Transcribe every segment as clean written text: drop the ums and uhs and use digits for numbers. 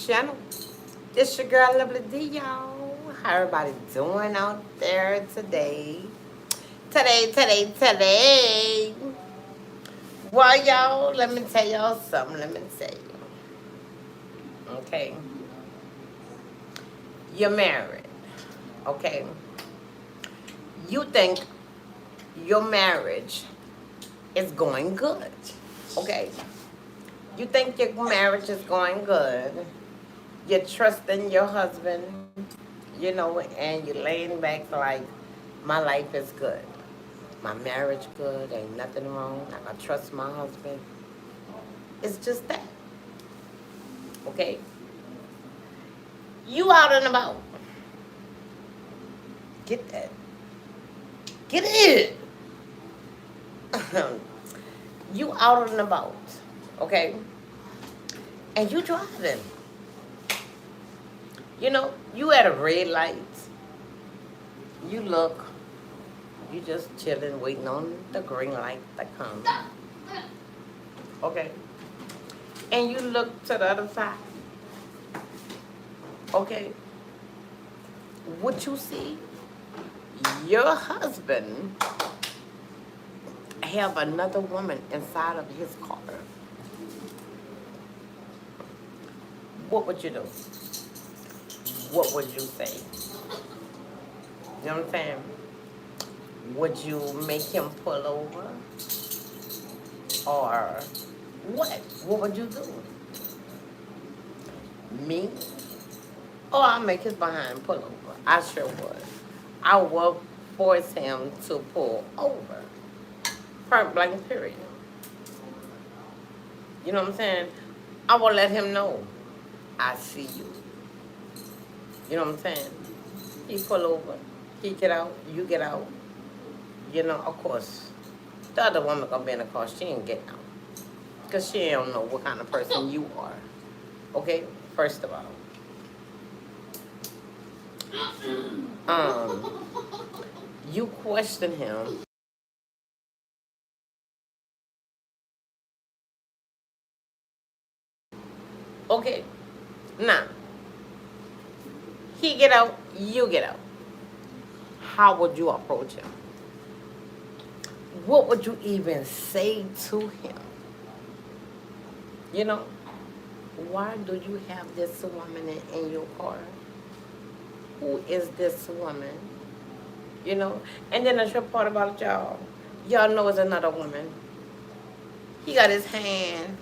channel. This your girl, Lovely D, y'all. How everybody doing out there today? Today. Well, y'all, let me tell y'all something. Let me tell you. Okay. You're married. Okay. You think your marriage is going good. Okay. You think your marriage is going good. You're trusting your husband, and you're laying back like, my life is good. My marriage good, ain't nothing wrong. I trust my husband. It's just that, okay? You out and about. Get that. Get it. You out and about, okay? And you driving. You at a red light. You look. You just chilling, waiting on the green light to come. Okay? And you look to the other side. Okay? What you see, your husband have another woman inside of his car. What would you do? What would you say? You know what I'm saying? Would you make him pull over? Or what? What would you do? Me? Oh, I'll make his behind pull over. I sure would. I would force him to pull over. Point blank period. You know what I'm saying? I will let him know I see you. You know what I'm saying? He pull over. He get out. You get out. Of course, the other woman gonna be in the car. She ain't getting out. Because she don't know what kind of person you are. Okay? First of all. Um, you question him. Okay. Now, he get out, you get out. How would you approach him? What would you even say to him? You know, why do you have this woman in your car? Who is this woman? And then the trip part about y'all. Y'all know it's another woman. He got his hand,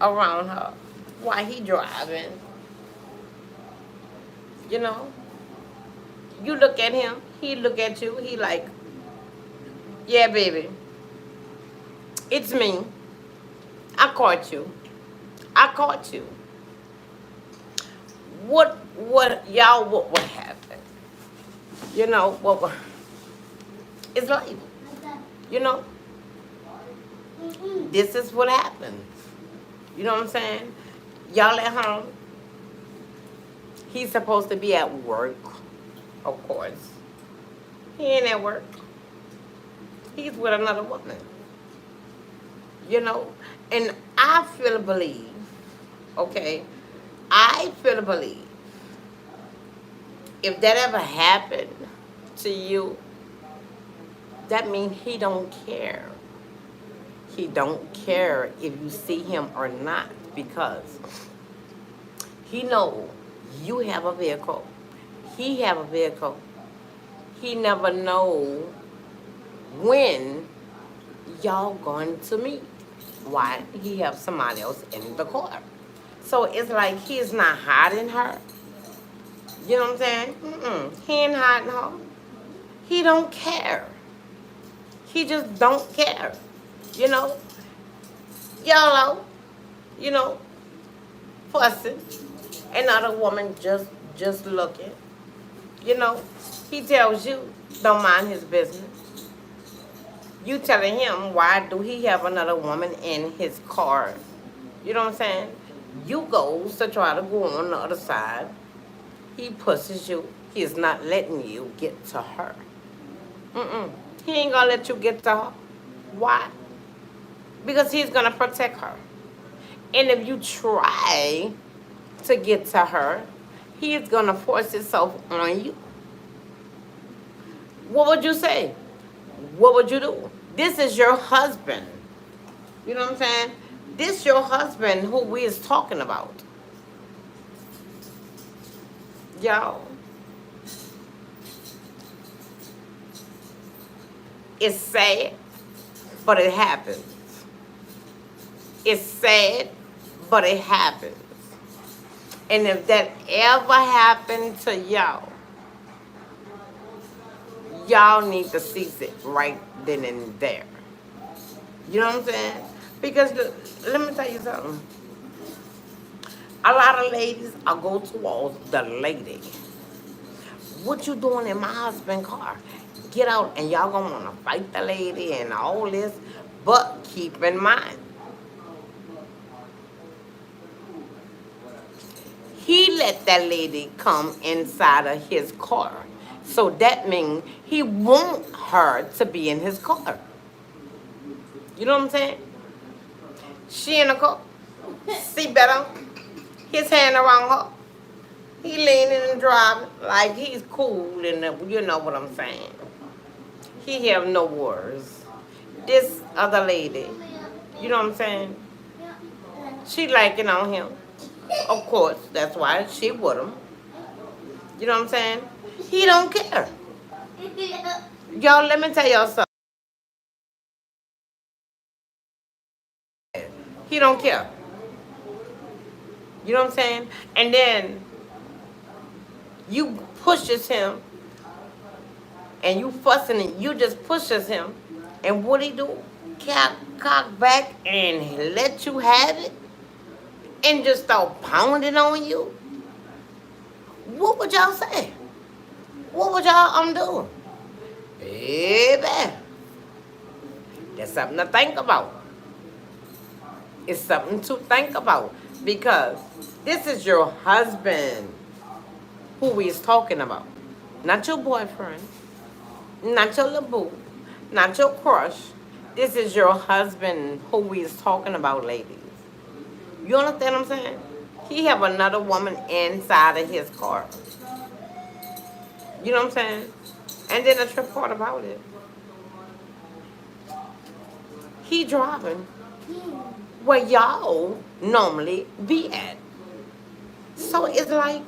around her while he driving. You know, you look at him, he look at you, he like, yeah, baby, it's me. I caught you. I caught you. What would happen? What it's like, you know, this is what happens. You know what I'm saying? Y'all at home. He's supposed to be at work, of course. He ain't at work. He's with another woman. And I feel believe, okay, I feel believe if that ever happened to you, that means he don't care. He don't care if you see him or not because he know you have a vehicle. He have a vehicle. He never know when y'all going to meet. Why he have somebody else in the car. So it's like he's not hiding her. You know what I'm saying? He ain't hiding her. He don't care. He just don't care. You know? Yellow. You know? Fussing. Another woman just looking. He tells you, don't mind his business. You telling him why do he have another woman in his car? You know what I'm saying? You goes to try to go on the other side. He pushes you. He is not letting you get to her. He ain't gonna let you get to her. Why? Because he's gonna protect her. And if you try to get to her, he is going to force himself on you. What would you say? What would you do? This is your husband. You know what I'm saying? This your husband who we is talking about. Y'all. It's sad, but it happens. It's sad, but it happens. And if that ever happened to y'all, y'all need to cease it right then and there. You know what I'm saying? Because let me tell you something. A lot of ladies, I go towards the lady. What you doing in my husband's car? Get out, and y'all gonna wanna fight the lady and all this. But keep in mind, he let that lady come inside of his car. So that means he want her to be in his car. You know what I'm saying? She in the car, seatbelt on, his hand around her. He leaning and driving like he's cool, and you know what I'm saying. He have no words. This other lady, you know what I'm saying? She liking on him. Of course, that's why she with him. You know what I'm saying? He don't care. Y'all, let me tell y'all something. He don't care. You know what I'm saying? And then you pushes him and you fussing it. You just pushes him. And what he do? Cock back and let you have it and just start pounding on you. What would y'all say? What would y'all do? Baby, that's something to think about. It's something to think about because this is your husband who we is talking about. Not your boyfriend, not your little boo, not your crush. This is your husband who we is talking about, ladies. You understand what I'm saying? He have another woman inside of his car. You know what I'm saying? And then the trip part about it, he driving where y'all normally be at. So it's like,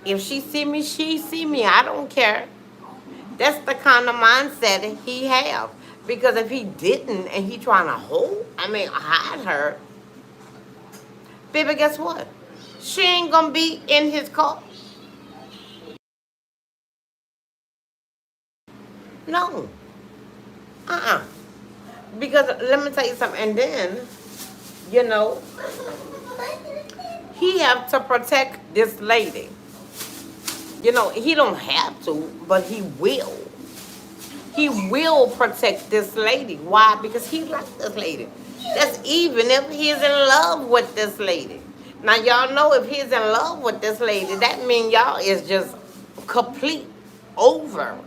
if she see me, she see me. I don't care. That's the kind of mindset he have. Because if he didn't and he trying to hide her, baby, guess what? She ain't gonna be in his car. No. Because let me tell you something. And then, you know, he have to protect this lady. You know, he don't have to, but he will. He will protect this lady. Why? Because he likes this lady. That's even if he's in love with this lady. Now, y'all know if he's in love with this lady, that means y'all is just complete over.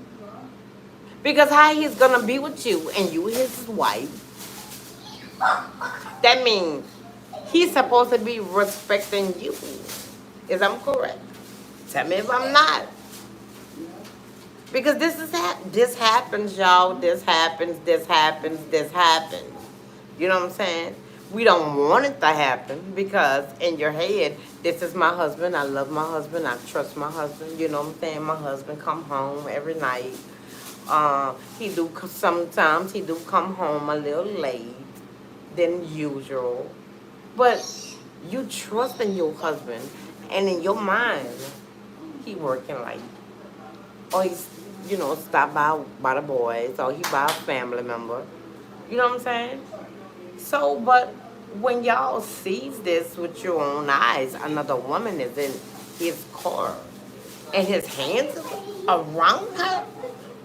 Because how he's going to be with you and you his wife, that means he's supposed to be respecting you. Is I'm correct? Tell me if I'm not. Because this happens, y'all. This happens. You know what I'm saying? We don't want it to happen because in your head, this is my husband. I love my husband. I trust my husband. You know what I'm saying? My husband come home every night. Sometimes he do come home a little late than usual. But you trust in your husband, and in your mind, he working late. Or he's, stop by the boys, or he by a family member. You know what I'm saying? So, but when y'all sees this with your own eyes, another woman is in his car, and his hands are around her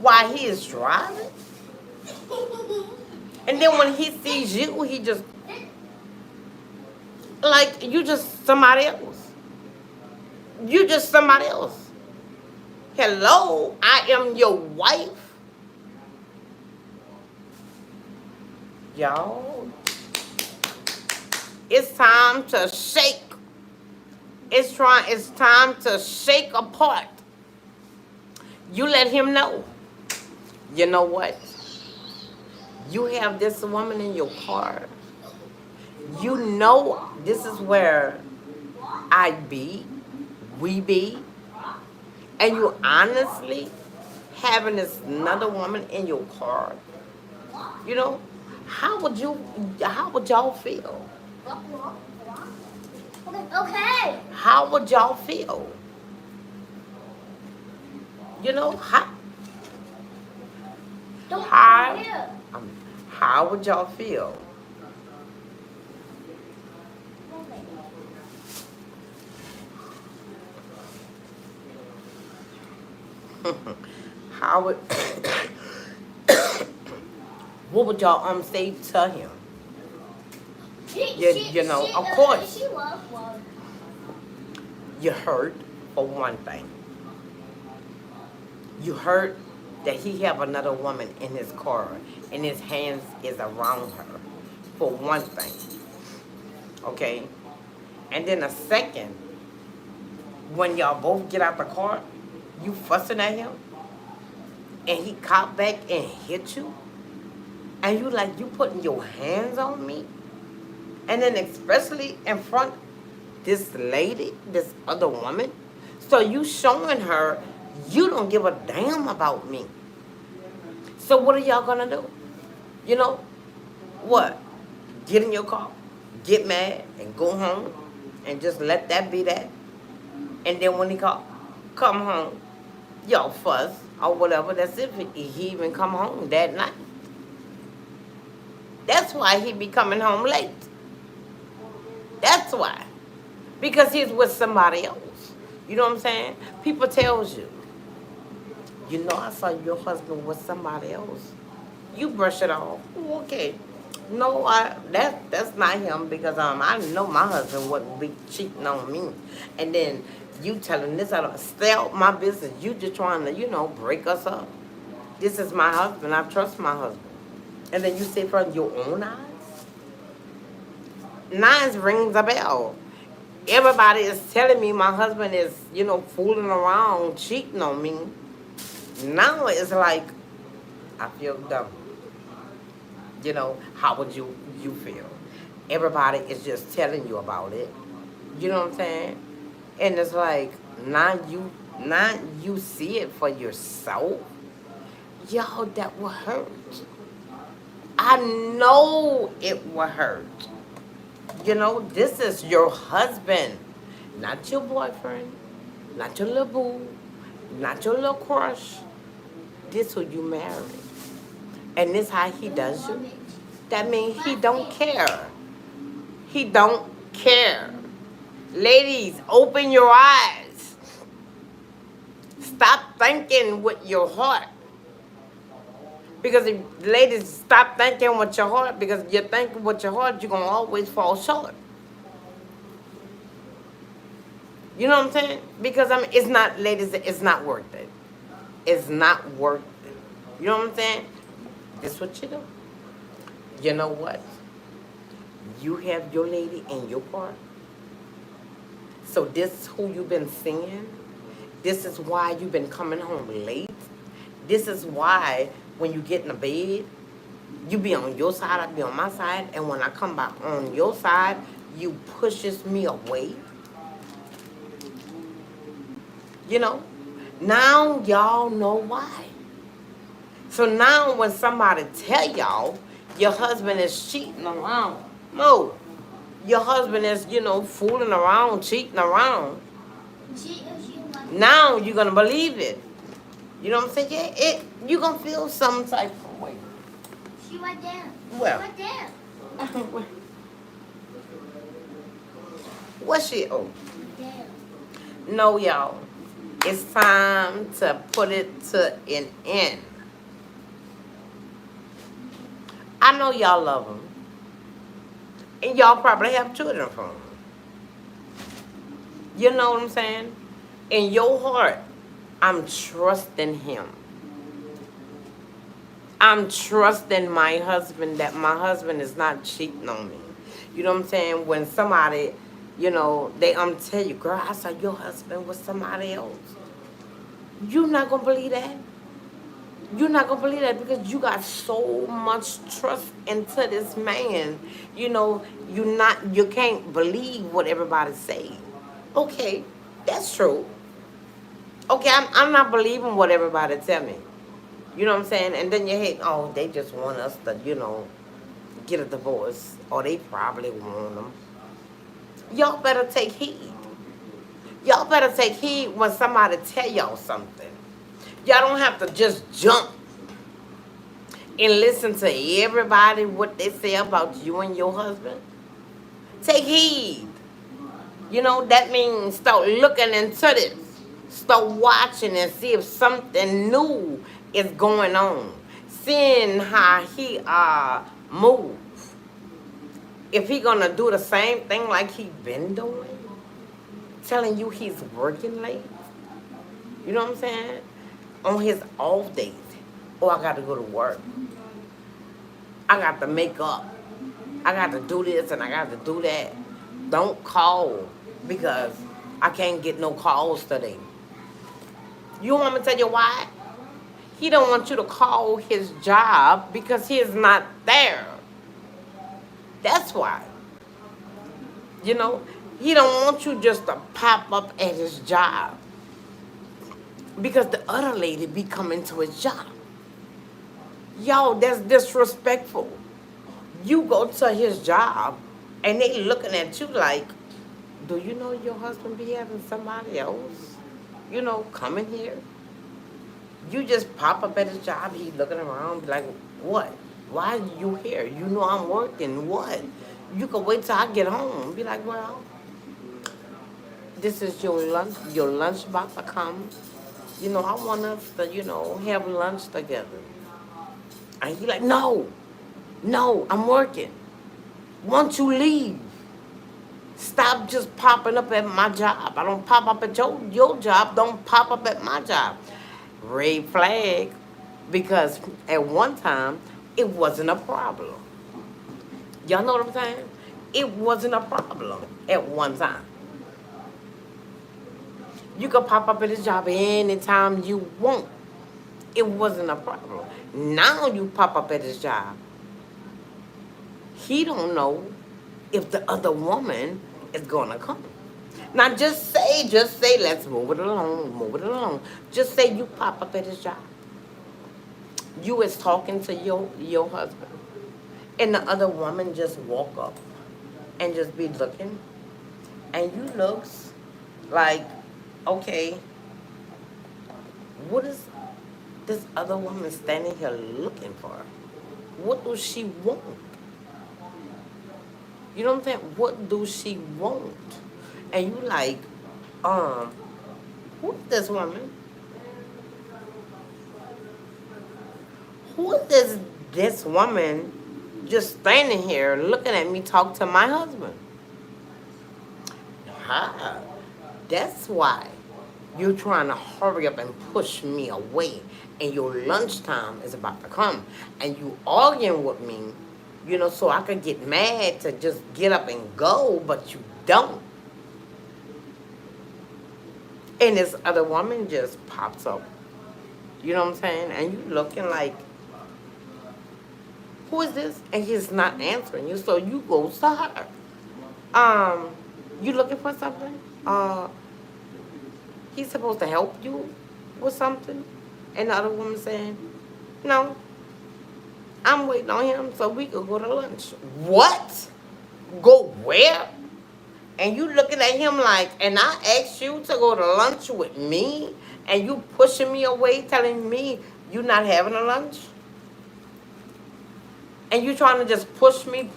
while he is driving. And then when he sees you, he just, like, you just somebody else. You just somebody else. Hello, I am your wife. Y'all, It's time to shake. It's time to shake apart. You let him know. You know what? You have this woman in your car. You know this is where I be, we be, and you honestly having this another woman in your car. You know, how would y'all feel? Okay. How would y'all feel? You know, Don't how, come here. um, how would y'all feel? How would, what would y'all say to him? You know, of course. She loves love. You hurt for one thing. You hurt that he have another woman in his car and his hands is around her, for one thing. Okay? And then a second, when y'all both get out the car, you fussing at him and he caught back and hit you. And you like, you putting your hands on me? And then especially in front this lady, this other woman. So you showing her you don't give a damn about me. So what are y'all gonna do? You know, what? Get in your car, get mad, and go home, and just let that be that. And then when he come home, y'all fuss or whatever. That's if he even come home that night. That's why he be coming home late. That's why. Because he's with somebody else. You know what I'm saying? People tells you, you know, I saw your husband with somebody else. You brush it off. Oh, okay. No, that's not him because I know my husband wouldn't be cheating on me. And then you telling this out, stay out my business. You just trying to, you know, break us up. This is my husband. I trust my husband. And then you say from your own eyes. Nines rings a bell. Everybody is telling me my husband is, you know, fooling around, cheating on me. Now it's like, I feel dumb. You know, how would you feel? Everybody is just telling you about it. You know what I'm saying? And it's like, now you see it for yourself. Yo, that will hurt. I know it will hurt. You know, this is your husband, not your boyfriend, not your little boo, not your little crush. This who you married. And this how he does you. That means he don't care. He don't care. Ladies, open your eyes. Stop thinking with your heart. Because if ladies stop thinking with your heart, because you're thinking with your heart, you're going to always fall short. You know what I'm saying? Because I mean, it's not, ladies, it's not worth it. It's not worth it. You know what I'm saying? This what you do. You know what? You have your lady in your car. So this is who you've been seeing. This is why you've been coming home late. This is why when you get in the bed, you be on your side, I be on my side. And when I come back on your side, you pushes me away. You know? Now y'all know why. So now when somebody tell y'all your husband is cheating around, no, your husband is, you know, fooling around, cheating around. Now you're gonna believe it. You know what I'm saying? Yeah, you're gonna feel some type of way. She went down. Well. She went down. What's she? Oh. Down. No, y'all. It's time to put it to an end. I know y'all love him. And y'all probably have children from him. You know what I'm saying? In your heart, I'm trusting him. I'm trusting my husband that my husband is not cheating on me. You know what I'm saying? When somebody, they tell you, girl, I saw your husband with somebody else. You're not gonna believe that. You're not gonna believe that because you got so much trust into this man. You can't believe what everybody say. Okay, that's true. Okay, I'm not believing what everybody tell me. You know what I'm saying? And then you hate, oh, they just want us to, get a divorce. Or they probably want them. Y'all better take heed. Y'all better take heed when somebody tell y'all something. Y'all don't have to just jump and listen to everybody what they say about you and your husband. Take heed. That means start looking into this. Start watching and see if something new is going on. Seeing how he move. If he gonna do the same thing like he been doing. Telling you he's working late. You know what I'm saying? On his off days. Oh, I got to go to work. I got to make up. I got to do this and I got to do that. Don't call because I can't get no calls today. You want me to tell you why? He don't want you to call his job because he's not there. That's why. He don't want you just to pop up at his job. Because the other lady be coming to his job. Yo, that's disrespectful. You go to his job and they looking at you like, do you know your husband be having somebody else, coming here? You just pop up at his job, he looking around, be like, what? Why are you here? You know I'm working, what? You can wait till I get home. Be like, well, this is your lunch about to come. I want us to, have lunch together. And he like, no, I'm working. Won't you leave? Stop just popping up at my job. I don't pop up at your job. Don't pop up at my job. Red flag. Because at one time, it wasn't a problem. Y'all know what I'm saying? It wasn't a problem at one time. You could pop up at his job anytime you want. It wasn't a problem. Now you pop up at his job. He don't know if the other woman is gonna come. Now just say, let's move it along. Just say you pop up at his job. You is talking to your husband. And the other woman just walk up and just be looking. And you looks like, okay, what is this other woman standing here looking for? What does she want? You know what I'm saying? What do she want? And you like, who's this woman? Who is this woman just standing here looking at me talk to my husband? That's why you're trying to hurry up and push me away. And your lunchtime is about to come. And you arguing with me, so I could get mad to just get up and go, but you don't. And this other woman just pops up. You know what I'm saying? And you looking like, who is this? And he's not answering you, so you go to her. You looking for something? He's supposed to help you with something? And the other woman saying, no, I'm waiting on him so we could go to lunch. What? Go where? And you looking at him like, and I asked you to go to lunch with me, and you pushing me away, telling me you not having a lunch? And you trying to just push me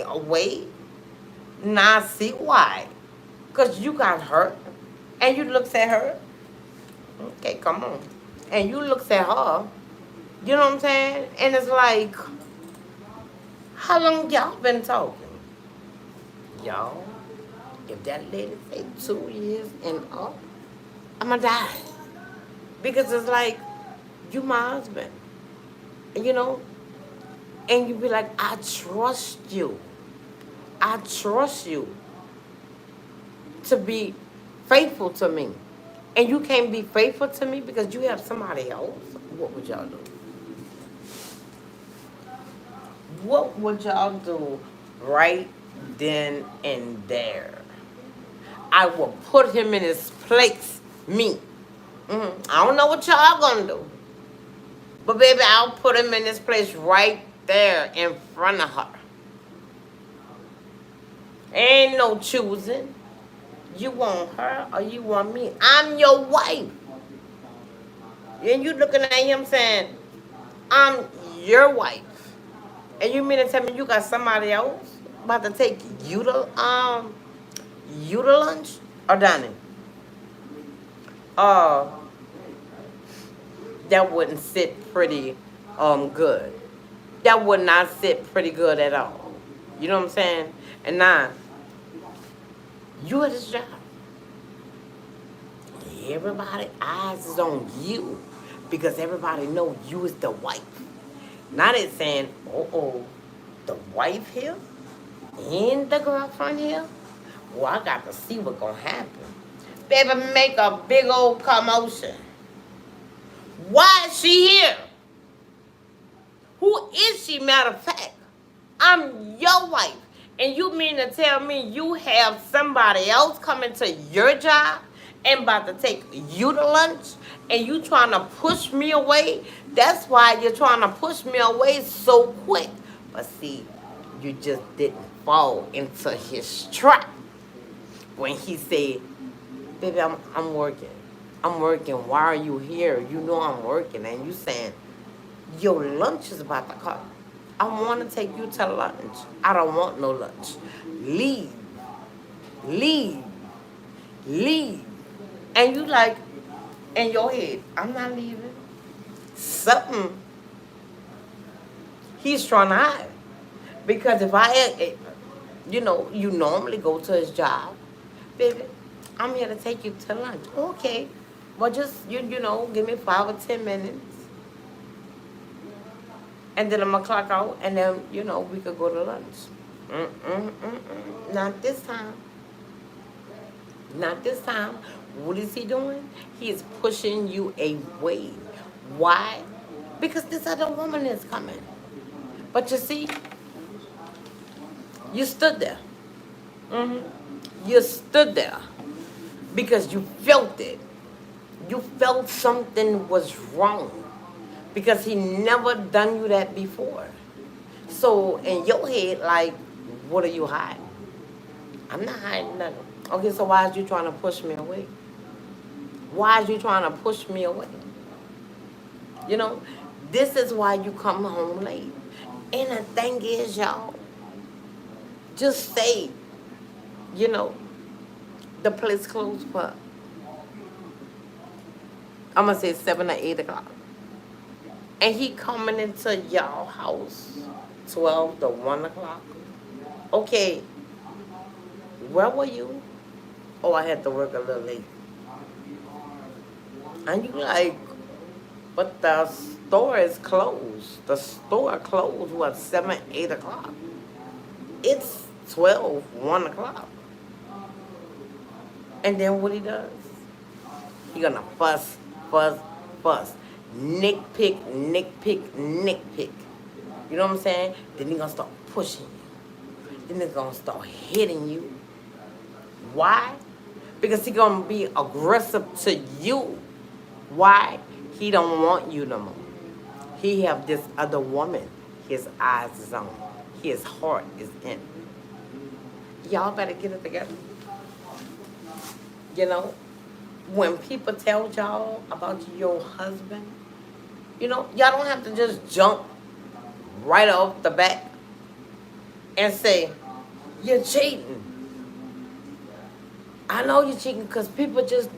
away? Now I see why. Because you got hurt. And you looks at her. Okay, come on. And you looks at her. You know what I'm saying? And it's like, how long y'all been talking? Y'all, if that lady say 2 years and up, I'ma die. Because it's like, you my husband. And and you be like, I trust you. I trust you to be faithful to me. And you can't be faithful to me because you have somebody else. What would y'all do? What would y'all do right then and there? I will put him in his place, me. I don't know what y'all gonna do. But baby, I'll put him in his place right there in front of her. Ain't no choosing. You want her or you want me? I'm your wife. And you looking at him saying, I'm your wife. And you mean to tell me you got somebody else about to take you to lunch? Or Donnie? That wouldn't sit pretty good. That would not sit pretty good at all. You know what I'm saying? And now, you at this job. Everybody eyes is on you because everybody know you is the wife. Now they saying, the wife here and the girlfriend here. Well, I got to see what's gonna happen. Baby, make a big old commotion. Why is she here? Who is she, matter of fact? I'm your wife. And you mean to tell me you have somebody else coming to your job and about to take you to lunch and you trying to push me away? That's why you're trying to push me away so quick. But see, you just didn't fall into his trap when he said, baby, I'm working. I'm working. Why are you here? You know I'm working. And you saying, your lunch is about to come. I want to take you to lunch. I don't want no lunch. Leave. Leave. Leave. And you like, in your head, I'm not leaving. Something he's trying to hide. Because if you normally go to his job, baby, I'm here to take you to lunch. Okay. Well, just, give me 5 or 10 minutes. And then I'm going to clock out, and then, we could go to lunch. Not this time. Not this time. What is he doing? He is pushing you away. Why? Because this other woman is coming. But you see, you stood there. You stood there because you felt it. You felt something was wrong because he never done you that before. So in your head, like, what are you hiding? I'm not hiding nothing. Okay, so why is you trying to push me away? Why is you trying to push me away? This is why you come home late. And the thing is, y'all, just say, the place closed for, I'm going to say 7 or 8 o'clock. And he coming into y'all house 12 to 1 o'clock. Okay, where were you? Oh, I had to work a little late. And you like, but the store is closed. The store closed, 7, 8 o'clock. It's 12, 1 o'clock. And then what he does? He gonna fuss. Nitpick. You know what I'm saying? Then he gonna start pushing you. Then he's gonna start hitting you. Why? Because he gonna be aggressive to you. Why? He don't want you no more. He have this other woman. His eyes is on. His heart is in. Y'all better get it together. When people tell y'all about your husband, y'all don't have to just jump right off the bat and say, you're cheating. I know you're cheating because people just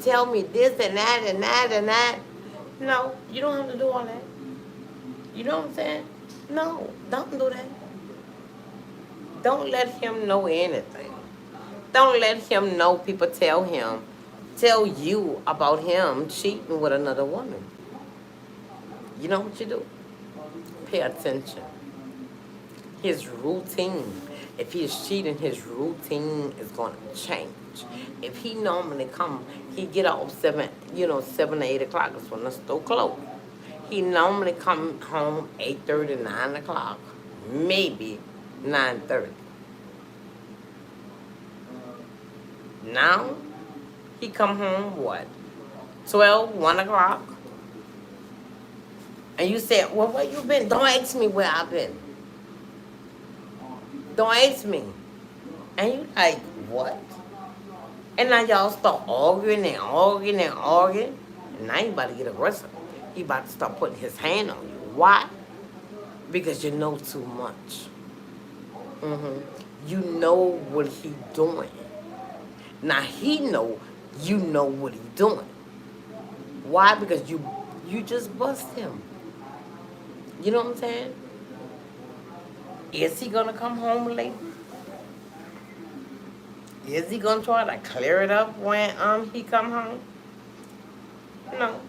tell me this and that and that and that. No, you don't have to do all that. You know what I'm saying? No, don't do that. Don't let him know anything. Don't let him know people tell you about him cheating with another woman. You know what you do? Pay attention. His routine. If he's cheating, his routine is going to change. If he normally come, he get off 7 or 8 o'clock. That's when the store closed. He normally come home 8:30, 9 o'clock, maybe 9:30. Now he come home what? 12, 1 o'clock. And you said, well, where you been? Don't ask me where I've been. Don't ask me. And you like, what? And now y'all start arguing and arguing and arguing. And now you about to get aggressive. He about to start putting his hand on you. Why? Because you know too much. You know what he doing. Now he know you know what he doing. Why? Because you just bust him. You know what I'm saying? Is he gonna come home late? Is he gonna try to clear it up when he come home? No.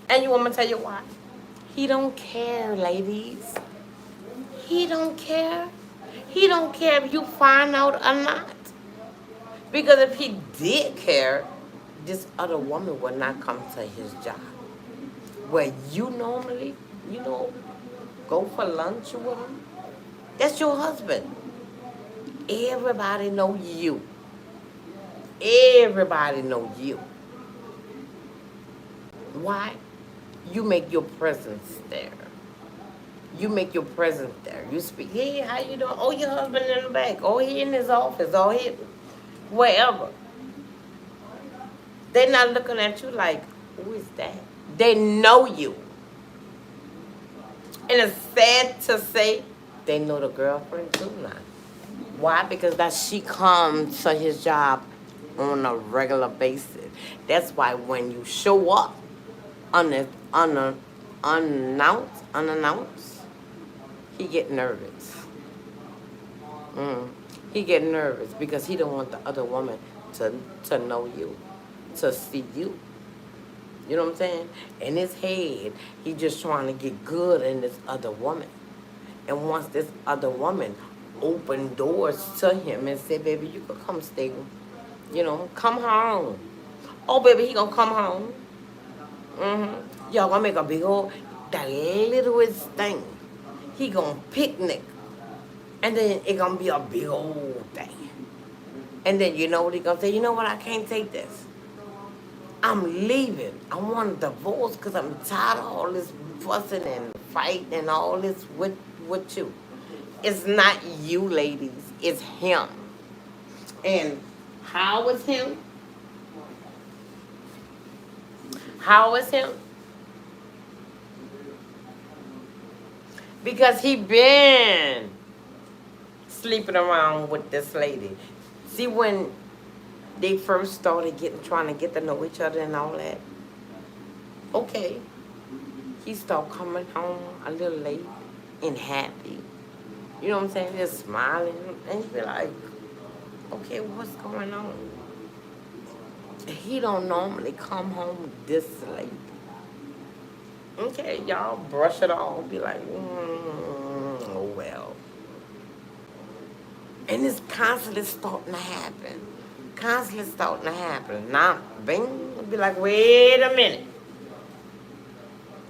And you want me to tell you why? He don't care, ladies. He don't care. He don't care if you find out or not. Because if he did care, this other woman would not come to his job. Where you normally, go for lunch with him. That's your husband. Everybody know you. Everybody know you. Why? You make your presence there. You make your presence there. You speak, hey, how you doing? Oh, your husband in the back. Oh, he in his office. Oh, he wherever. They're not looking at you like, who is that? They know you. And it's sad to say, they know the girlfriend too now. Why? Because that she comes to his job on a regular basis. That's why when you show up unannounced, he get nervous. He get nervous because he don't want the other woman to know you, to see you. You know what I'm saying? In his head, he just trying to get good in this other woman. And once this other woman open doors to him and say, baby, you could come stay, come home. Oh, baby, he gonna come home. Y'all gonna make a big old, that littlest thing. He gonna picnic. And then it gonna be a big old thing. And then you know what he gonna say? You know what, I can't take this. I'm leaving. I want a divorce because I'm tired of all this fussing and fighting and all this with you. It's not you, ladies. It's him. And how is him? How is him? Because he been sleeping around with this lady. See, when they first started trying to get to know each other and all that, okay, he started coming home a little late and happy. You know what I'm saying? Just smiling. And you be like, okay, what's going on? He don't normally come home this late. Okay, y'all brush it off. Be like, oh well. And it's constantly starting to happen. Constantly starting to happen. Now, bing, be like, wait a minute.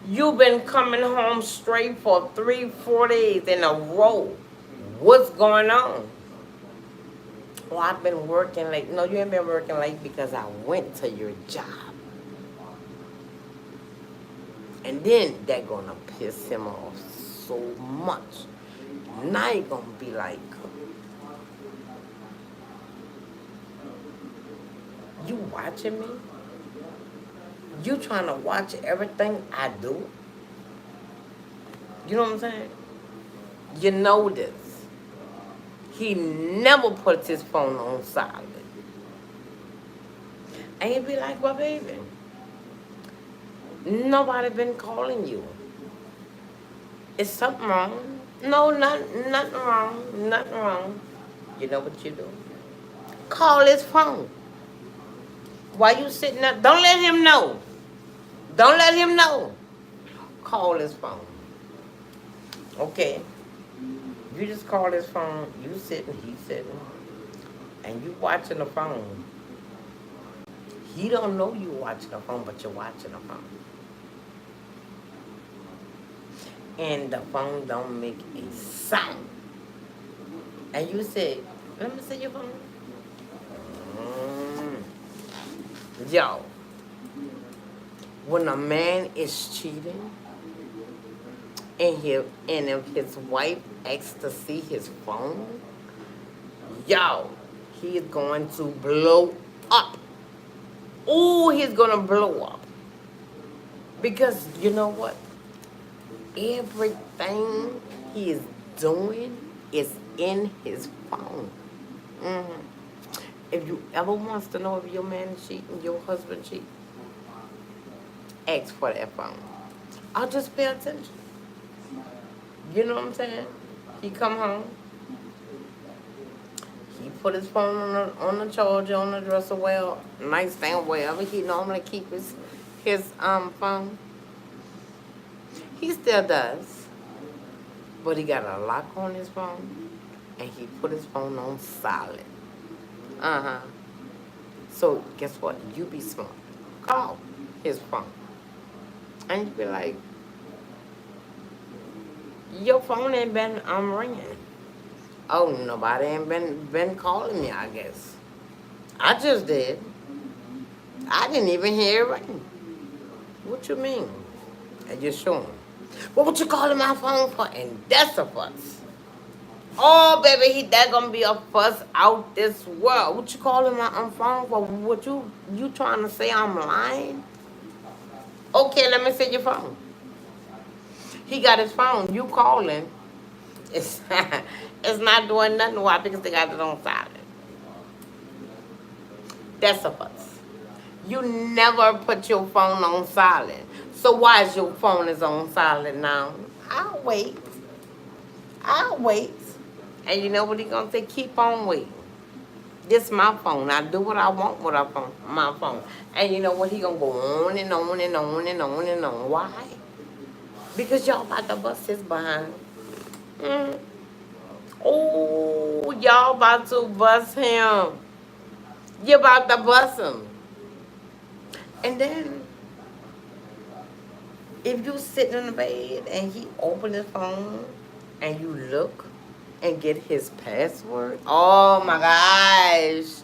You've been coming home straight for 3-4 days in a row. What's going on? Well, I've been working late. No, you ain't been working late because I went to your job. And then they're gonna piss him off so much. Now you're gonna be like, you watching me? You trying to watch everything I do? You know what I'm saying? You know this. He never puts his phone on silent. And you'd be like, well, baby, nobody been calling you. Is something wrong? No, nothing wrong. Nothing wrong. You know what you do? Call his phone. While you sitting up, don't let him know. Don't let him know. Call his phone. Okay. You just call his phone, you sitting, he sitting, and you watching the phone. He don't know you watching the phone, but you're watching the phone. And the phone don't make a sound. And you say, let me see your phone. Mm. Yo, when a man is cheating, and if his wife asks to see his phone, yo, he is going to blow up. Oh, he's gonna blow up. Because you know what? Everything he is doing is in his phone. hmm If you ever wants to know if your man is cheating, your husband cheating, ask for that phone. I'll just pay attention. You know what I'm saying? He come home, he put his phone on the charger, on the dresser, well, nightstand, wherever he normally keep his phone. He still does, but he got a lock on his phone, and he put his phone on silent. So guess what? You be smart. Call his phone, and you be like, your phone ain't been ringing. Oh, nobody ain't been calling me, I guess. I just did. I didn't even hear it ring. What you mean? And you show him. Well, what you calling my phone for? And that's a fuss. Oh, baby, that gonna be a fuss out this world. What you calling my phone for? What you trying to say I'm lying? Okay, let me see your phone. He got his phone. You calling. It's, it's not doing nothing. Why? Because they got it on silent. That's a fuss. You never put your phone on silent. So why is your phone is on silent now? I'll wait. I'll wait. And you know what he gonna say? Keep on waiting. This my phone. I do what I want with my phone. And you know what? He gonna go on and on and on and on and on. Why? Because y'all about to bust his behind. Oh, y'all about to bust him. You about to bust him. And then, if you sitting in the bed and he open his phone and you look and get his password, oh my gosh.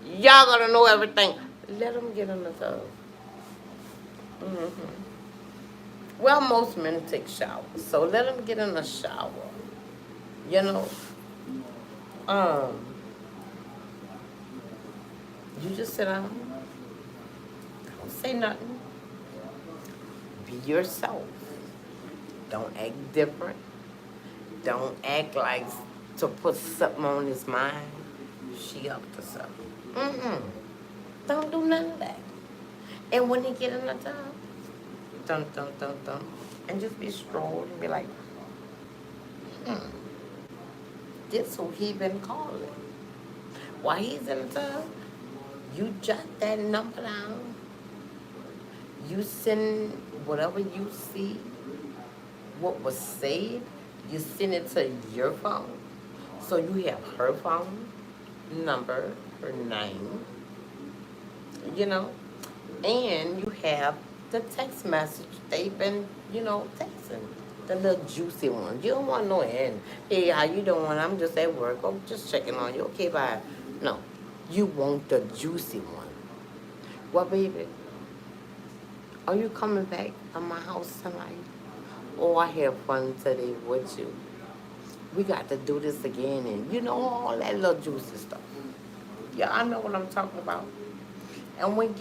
Y'all gonna know everything. Let him get in the tub. Well, most men take showers, so let him get in the shower. You know, you just sit down, don't say nothing. Be yourself. Don't act different. Don't act like to put something on his mind. She up to something. Don't do none of that. And when he get in the tub, dun, and just be strolling and be like, this who he been calling. While he's in the tub, you jot that number down. You send whatever you see, what was said, you send it to your phone. So you have her phone number, her name, you know, and you have the text message they've been, texting. The little juicy one. You don't want no end. Hey, how you doing? I'm just at work. Oh, just checking on you. Okay, bye. No. You want the juicy one. Well, baby, are you coming back to my house tonight? Oh, I had fun today with you. We got to do this again, and all that little juicy stuff. Yeah, I know what I'm talking about. And when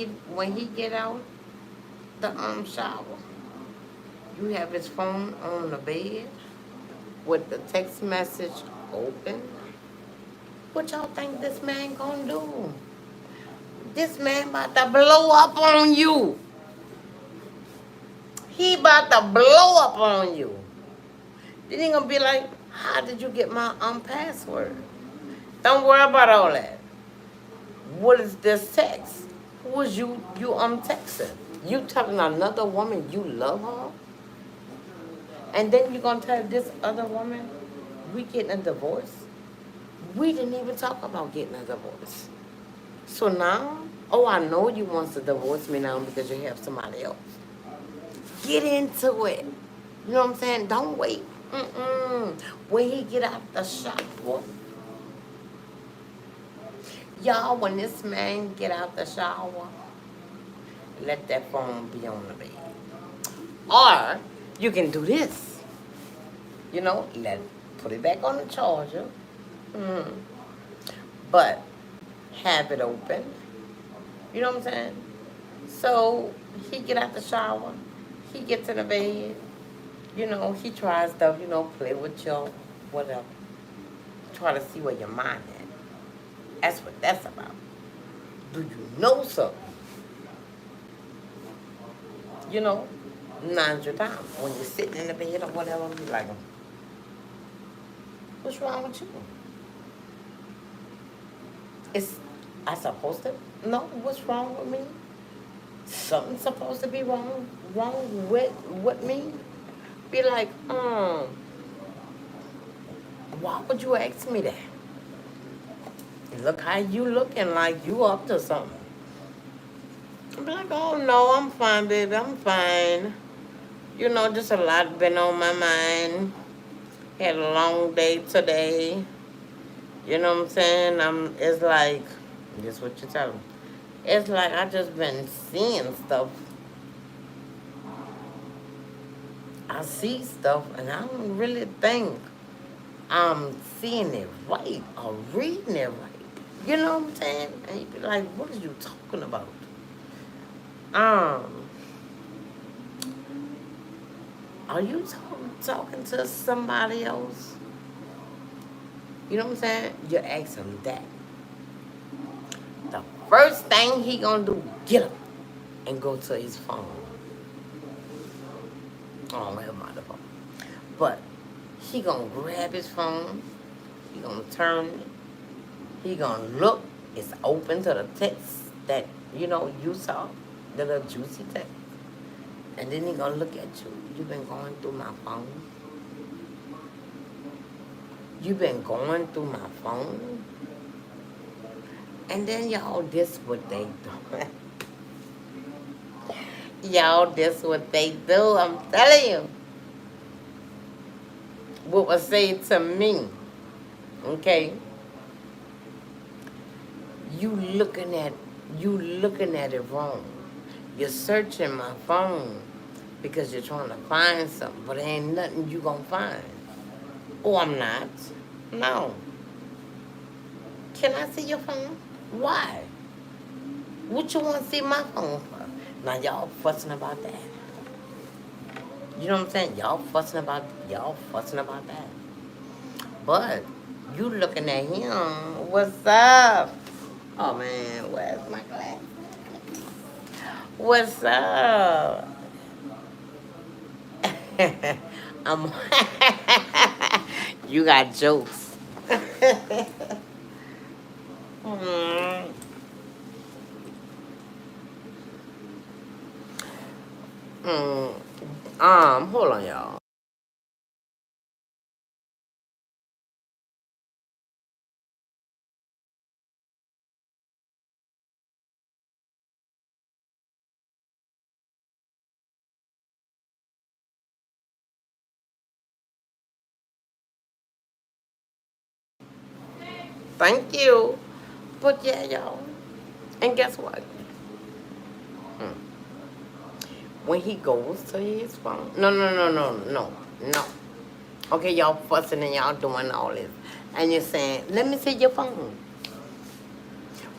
he get out the shower, you have his phone on the bed with the text message open. What y'all think this man gonna do? This man about to blow up on you. He about to blow up on you. Then he gonna be like, how did you get my password? Don't worry about all that. What is this text? Who is you texting? You telling another woman you love her? And then you're gonna tell this other woman we getting a divorce. We didn't even talk about getting a divorce. So now, oh, I know you want to divorce me now because you have somebody else. Get into it. You know what I'm saying? Don't wait. Mm-mm. When he get out the shower, y'all, when this man get out the shower, let that phone be on the bed. Or you can do this. You know, put it back on the charger. Mm. But have it open. You know what I'm saying? So he get out the shower, he gets in the bed, you know, he tries to, you know, play with your whatever. Try to see where your mind is. That's what that's about. Do you know something? You know, now's your time. When you're sitting in the bed or whatever, be like, what's wrong with you? Is I supposed to know what's wrong with me? Something's supposed to be wrong with me? Be like, why would you ask me that? Look how you looking like you up to something. I'm like, oh no, I'm fine, baby, I'm fine. You know, just a lot been on my mind. Had a long day today. You know what I'm saying? It's like, just what you tell them. It's like I just been seeing stuff. I see stuff and I don't really think I'm seeing it right or reading it right. You know what I'm saying? And you be like, what are you talking about? Are you talking to somebody else? You know what I'm saying? You ask him that. The first thing he gonna do, get up and go to his phone. I don't have my phone. But he gonna grab his phone. He gonna turn it. He gonna look. It's open to the text that, you know, you saw. The little juicy text. And then he gonna look at you. You've been going through my phone. You've been going through my phone. And then y'all, this what they do. Y'all, this what they do. I'm telling you. What was said to me. Okay? You looking at it wrong. You're searching my phone because you're trying to find something, but there ain't nothing you gonna find. Oh, I'm not. No. Can I see your phone? Why? What you want to see my phone for? Now y'all fussing about that. You know what I'm saying? Y'all fussing about that. But you looking at him. What's up? Oh man, where's my glass? What's up? I'm you got jokes. Mm. Mm. Hold on, y'all. Thank you. But yeah, y'all. And guess what? Mm. When he goes to his phone, no. Okay, y'all fussing and y'all doing all this, and you're saying, "Let me see your phone."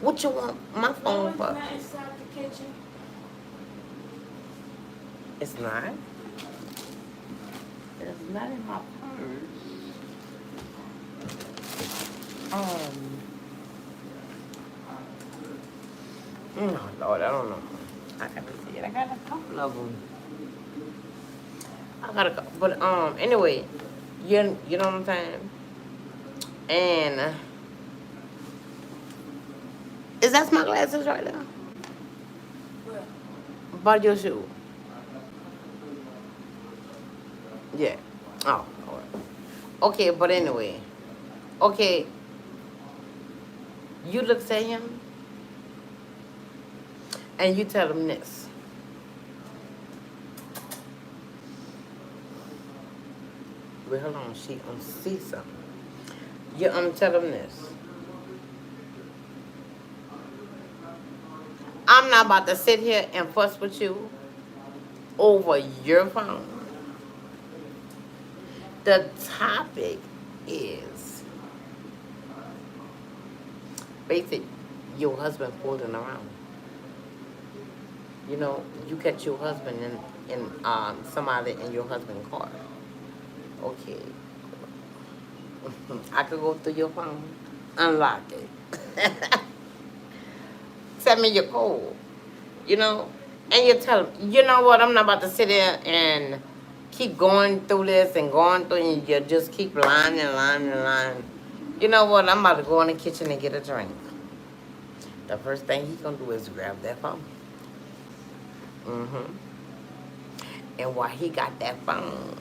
What you want my phone for? Not inside the kitchen. It's not. It's not in my purse. Oh Lord, I don't know. I gotta see it. I got a couple of them. I got a couple, but anyway, you know what I'm saying? And is that my glasses right there? Where? By your shoe. Yeah. Oh, Lord. Okay, but anyway. Okay, you look at him and you tell him this. Wait, hold on, she see something. You tell him this. I'm not about to sit here and fuss with you over your phone. The topic is basic your husband fooling around. You know, you catch your husband in somebody in your husband's car. Okay. I could go through your phone, unlock it. Send me your code. You know? And you tell him, you know what, I'm not about to sit there and keep going through this and going through and you just keep lying and lying and lying. You know what, I'm about to go in the kitchen and get a drink. The first thing he's gonna do is grab that phone. Mm-hmm. And while he got that phone,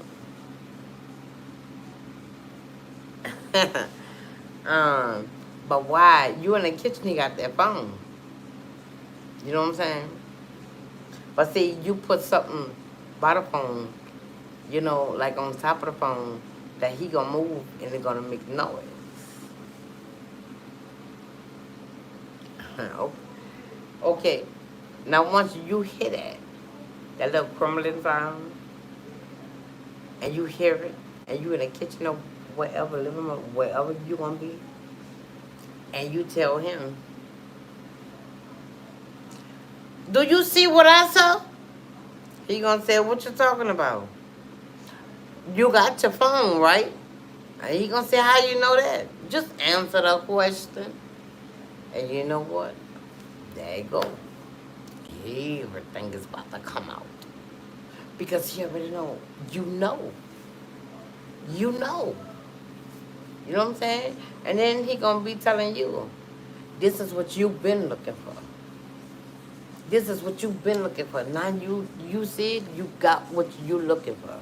but why you in the kitchen he got that phone. You know what I'm saying? But see, you put something by the phone, you know, like on top of the phone, that he gonna move and it's gonna make noise. Okay. Now once you hear that little crumbling sound, and you hear it, and you in the kitchen or wherever, living room, wherever you gonna be, and you tell him, do you see what I saw? He gonna say, what you talking about? You got your phone, right? And he gonna say, how you know that? Just answer the question. And you know what? There you go. Everything is about to come out. Because he already know. You know. You know. You know what I'm saying? And then he gonna be telling you, this is what you've been looking for. This is what you've been looking for. Now you see it, you got what you looking for.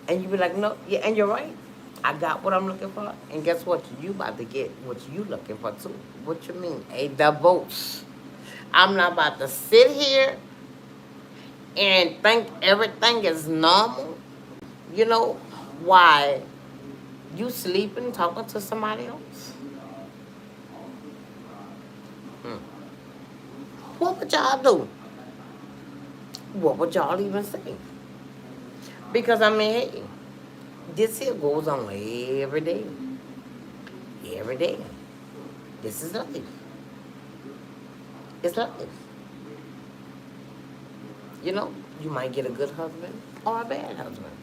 And you be like, no, yeah, and you're right. I got what I'm looking for. And guess what? You about to get what you looking for too. What you mean? A divorce. I'm not about to sit here and think everything is normal. You know, why you sleeping talking to somebody else? What would y'all do? What would y'all even say? Because I mean, hey, this here goes on every day. Every day. This is life. It's life. You know, you might get a good husband or a bad husband.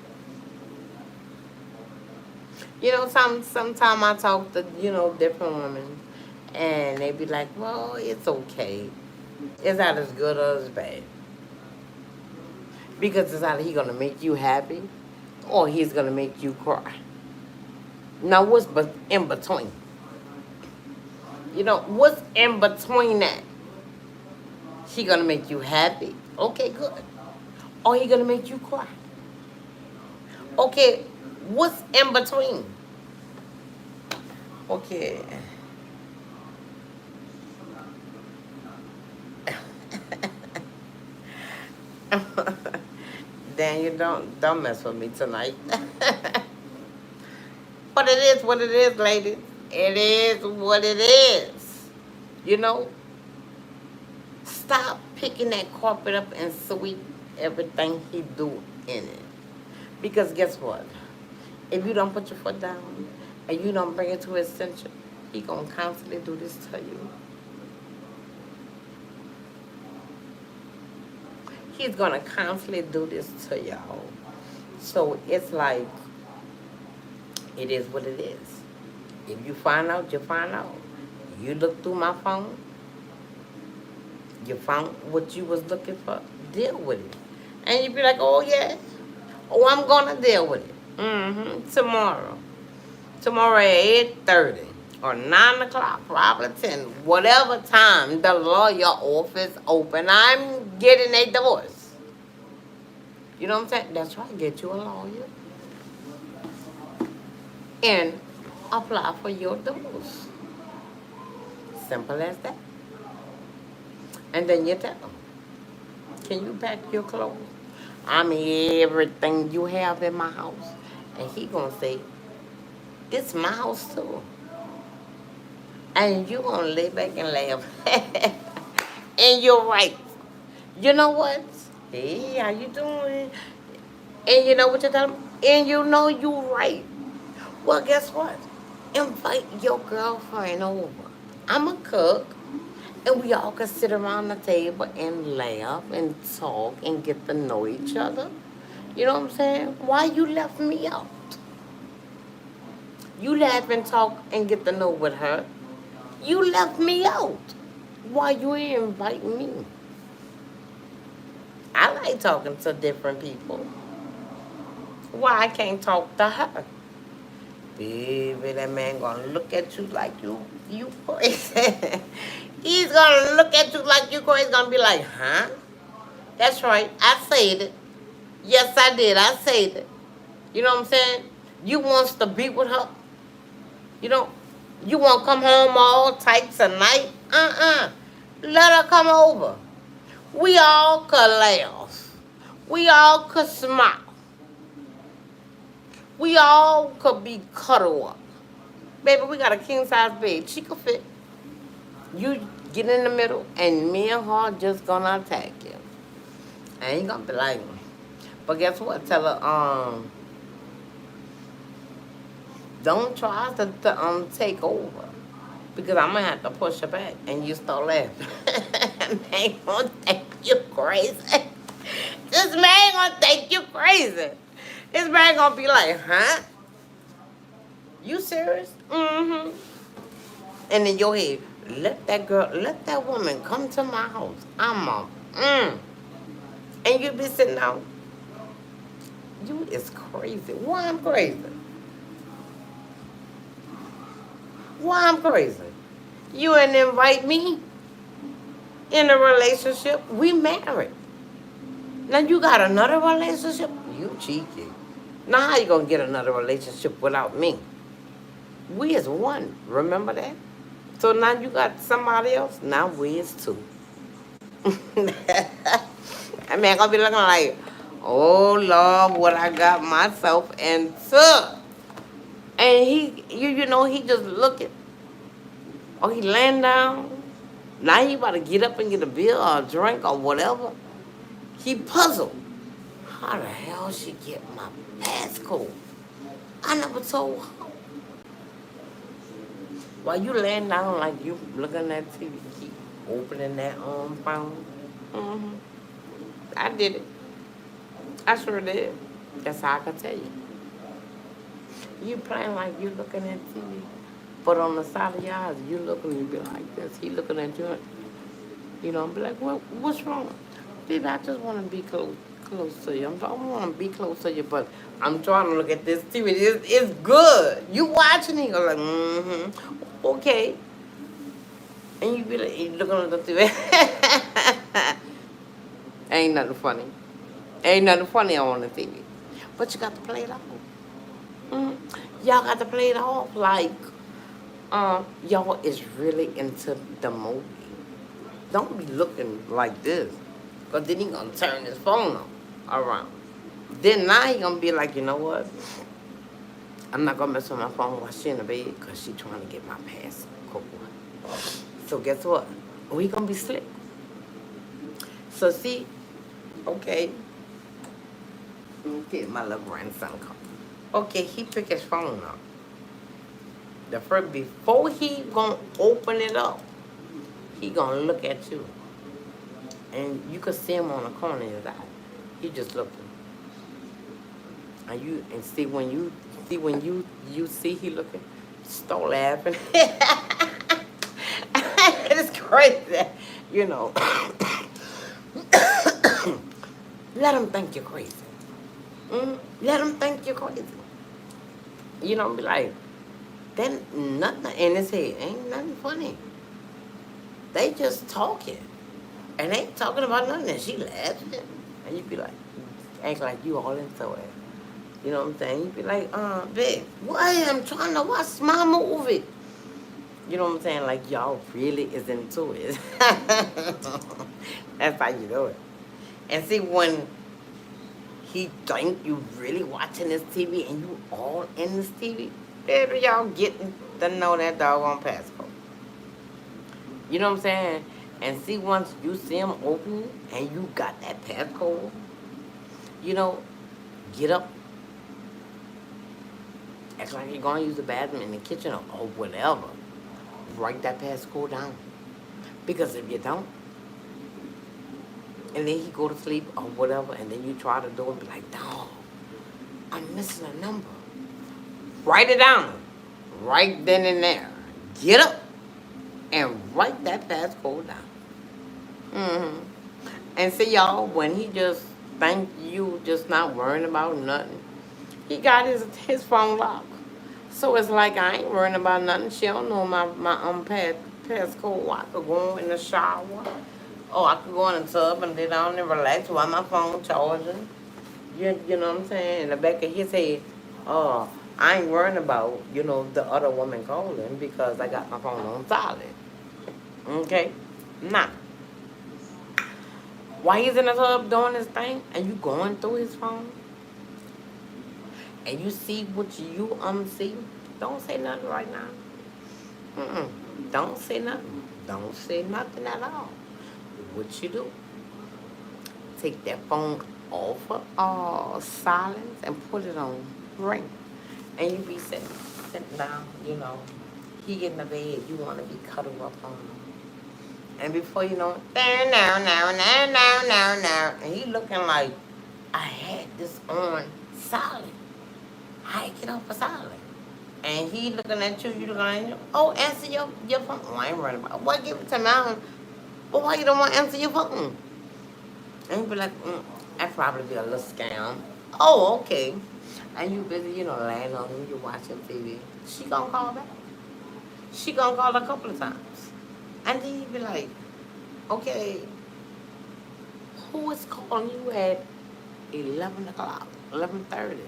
You know, sometime I talk to, you know, different women and they be like, well, it's okay. It's not as good or as bad. Because it's either he gonna make you happy or he's gonna make you cry. Now what's in between? You know, what's in between that? He gonna make you happy? Okay, good. Or he gonna make you cry? Okay, what's in between? Okay. Daniel, don't mess with me tonight. But it is what it is, ladies. It is what it is. You know? Stop picking that carpet up and sweep everything he do in it. Because guess what? If you don't put your foot down and you don't bring it to his attention, he gonna constantly do this to you. He's gonna constantly do this to y'all. So it's like, it is what it is. If you find out, you find out. You look through my phone, you found what you was looking for, deal with it. And you be like, oh yeah, oh I'm gonna deal with it. Tomorrow. Tomorrow at 8:30 or 9 o'clock, probably 10, whatever time the lawyer office open, I'm getting a divorce. You know what I'm saying? That's right, get you a lawyer. and apply for your divorce. Simple as that. And then you tell them, can you pack your clothes? I'm everything you have in my house. And he gonna say, it's my house too. And you gonna lay back and laugh. And you're right. You know what? Hey, how you doing? And you know what you tell them? And you know you right. Well, guess what? Invite your girlfriend over. I'm a cook. And we all can sit around the table and laugh and talk and get to know each other. You know what I'm saying? Why you left me out? You laugh and talk and get to know with her. You left me out. Why you ain't invite me? I like talking to different people. Why I can't talk to her? Baby, that man gonna look at you like you crazy. He's gonna look at you like you crazy. He's gonna be like, huh? That's right. I said it. Yes, I did. I said it. You know what I'm saying? You wants to be with her. You know, you want to come home all tight tonight? Let her come over. We all could laugh. We all could smile. We all could be cuddled up. Baby, we got a king-size bed. She could fit. You get in the middle, and me and her just gonna attack you. I ain't gonna be like, but guess what? Tell her, don't try to take over. Because I'm gonna have to push her back and you start laughing. Man gonna think you crazy. This man gonna think you crazy. This man gonna be like, huh? You serious? Mm-hmm. And in your head, let that woman come to my house. And you be sitting out. You is crazy. Why I'm crazy? Why I'm crazy? You ain't invite me in a relationship. We married. Now you got another relationship? You cheeky. Now how you gonna get another relationship without me? We is one. Remember that? So now you got somebody else? Now we is two. I mean, I'm gonna be looking like, oh Lord, what I got myself into. And you know, he just looking. Or he laying down. Now he about to get up and get a beer or a drink or whatever. He puzzled. How the hell she get my passcode? I never told her. While you laying down like you looking at TV, keep opening that phone. Mm-hmm. I did it. I sure did. That's how I can tell you. You playing like you looking at TV, but on the side of your eyes, you looking, you be like this. He looking at you, you know, be like, well, what's wrong? Baby, I just want to be close to you. I want to be close to you, but I'm trying to look at this TV. It's good. You watching it, you're like, mm-hmm, okay. And you be like, you looking at the TV. Ain't nothing funny. Ain't nothing funny on the TV. But you got to play it off. Y'all got to play it off like y'all is really into the movie. Don't be looking like this. Because then he going to turn his phone around. Then now he going to be like, you know what? I'm not going to mess with my phone while she in the bed because she trying to get my passcode. So guess what? We going to be slick. So see, okay. Okay, my little grandson come. Okay, he pick his phone up. Before he gonna open it up, he gonna look at you. And you could see him on the corner of his eye. He just looking. And see when you see he looking, start laughing. It's crazy, you know. Let him think you're crazy. Let him think you're crazy. You know, be like, then nothing in his head. Ain't nothing funny. They just talking. And they ain't talking about nothing. And she laughing. And you be like, act like you all into it. You know what I'm saying? He'd be like, babe, what? I'm trying to watch my movie. You know what I'm saying? Like, y'all really is into it. That's how you do it. And see, when he think you really watching this TV and you all in this TV, baby, y'all getting to know that doggone passcode. You know what I'm saying? And see, once you see him open and you got that passcode, you know, get up, act like you're going to use the bathroom in the kitchen or whatever. Write that passcode down. Because if you don't, and then he go to sleep or whatever, and then you try to do it, be like, dog, I'm missing a number. Write it down. Right then and there. Get up and write that passcode down. And see, y'all, when he just think you just not worrying about nothing, he got his phone locked. So it's like I ain't worrying about nothing. She don't know my passcode. I could go in the shower. Oh, I could go in the tub and lay down and relax while my phone charging. You know what I'm saying? In the back of his head, oh, I ain't worrying about, the other woman calling because I got my phone on silent. Okay? Nah. While he's in the tub doing his thing and you going through his phone and you see what you see, don't say nothing right now. Don't say nothing. Don't say nothing at all. What you do? Take that phone off of silence and put it on ring. And you be sitting down, he get in the bed, you want to be cuddled up on him. And before you know it, now. And he looking like, I had this on silent. I get off of silent. And he looking at you looking at him. Oh, answer your phone. Oh, I ain't running about. What, give it to me? But why you don't want to answer your phone? And he be like, that probably be a little scam. Oh, okay. And you busy, laying on him, you watching TV. She gonna call back. She gonna call a couple of times. And then you be like, okay, who is calling you at 11 o'clock, 11:30?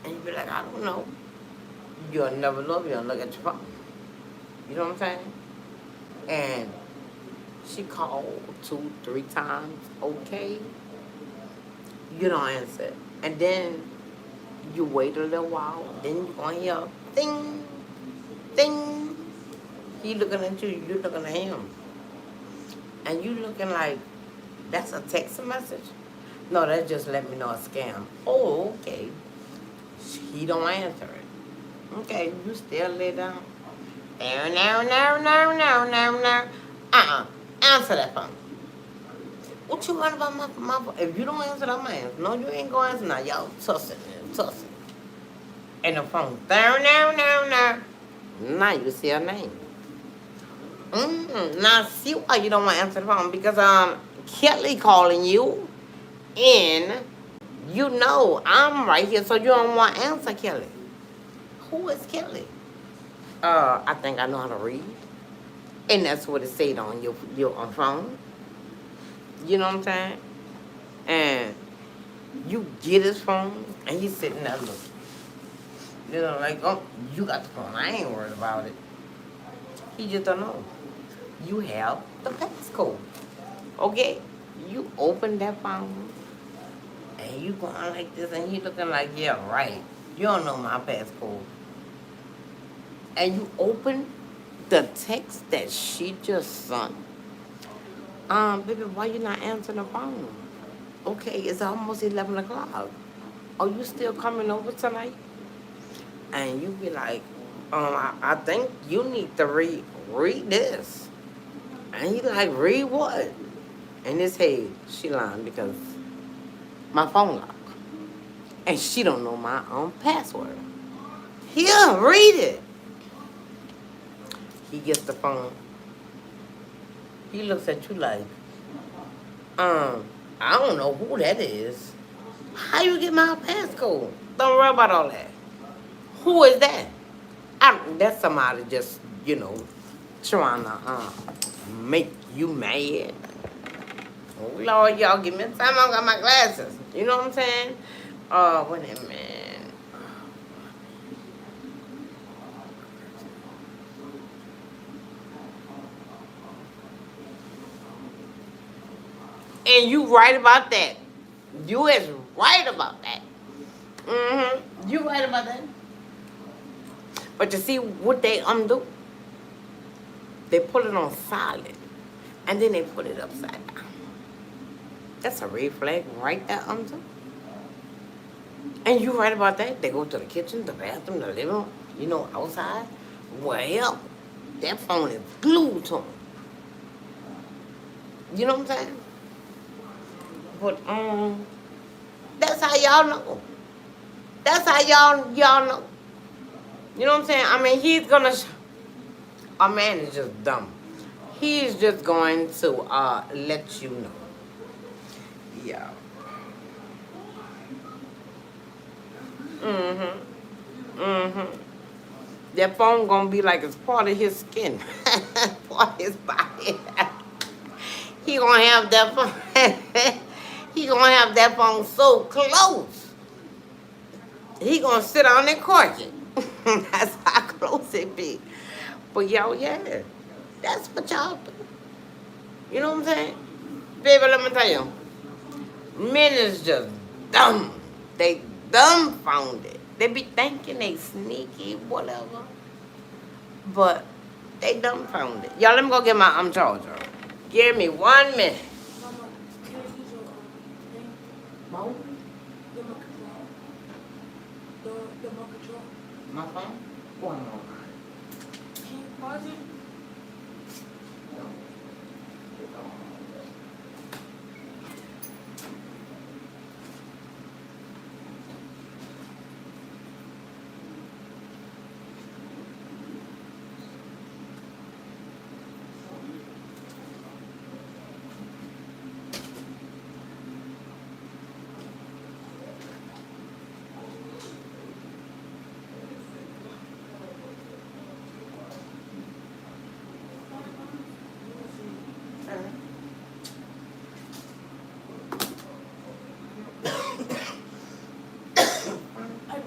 And you be like, I don't know. You'll never know if you don't look at your phone. You know what I'm saying? And she called 2, 3 times, okay? You don't answer. And then you wait a little while, then you're gonna hear ding, ding. He looking at you, you looking at him. And you looking like, that's a text message? No, that just let me know a scam. Oh, okay. He don't answer it. Okay, you still lay down. No. Answer that phone. What you want about my phone? If you don't answer that, man, no, you ain't gonna answer. Now, y'all tussing. And the phone, no. Now you see her name. Now see why you don't want to answer the phone, because Kelly calling you, and I'm right here, so you don't want to answer Kelly. Who is Kelly? I think I know how to read, and that's what it said on your phone. You know what I'm saying? And you get his phone, and he's sitting there looking. Like, oh, you got the phone. I ain't worried about it. He just don't know. You have the passcode. Okay? You open that phone, and you going like this, and he looking like, yeah, right. You don't know my passcode. And you open the text that she just sent. Baby, why you not answering the phone? Okay, it's almost 11 o'clock. Are you still coming over tonight? And you be like, I think you need to read this. And he like, read what? In his head, she lying because my phone locked. And she don't know my own password. Here, read it. He gets the phone. He looks at you like, I don't know who that is. How you get my passcode? Don't worry about all that. Who is that? That's somebody just, trying to make you mad. Oh, Lord, y'all, give me time. I got my glasses. You know what I'm saying? Wait a minute. And you right about that. You is right about that. Mm-hmm. You right about that. But you see what they do? They put it on solid. And then they put it upside down. That's a red flag right there, And you right about that. They go to the kitchen, the bathroom, the living room, outside. Well, that phone is glued to them. You know what I'm saying? But that's how y'all know. That's how y'all know. You know what I'm saying? I mean, he's gonna. A man is just dumb. He's just going to let you know. Yeah. That phone gonna be like it's part of his skin, part of his body. He gonna have that phone. He gonna have that phone so close. He gonna sit on and cork it. That's how close it be. But y'all, yeah, that's what y'all do. You know what I'm saying? Baby, let me tell you. Men is just dumb. They dumbfounded. They be thinking they sneaky, whatever. But they dumbfounded. Y'all, let me go get my charger. Give me 1 minute. Mama, can I use your thing? Mo? The remote control. The remote control. My phone? Go on. Can you pause it?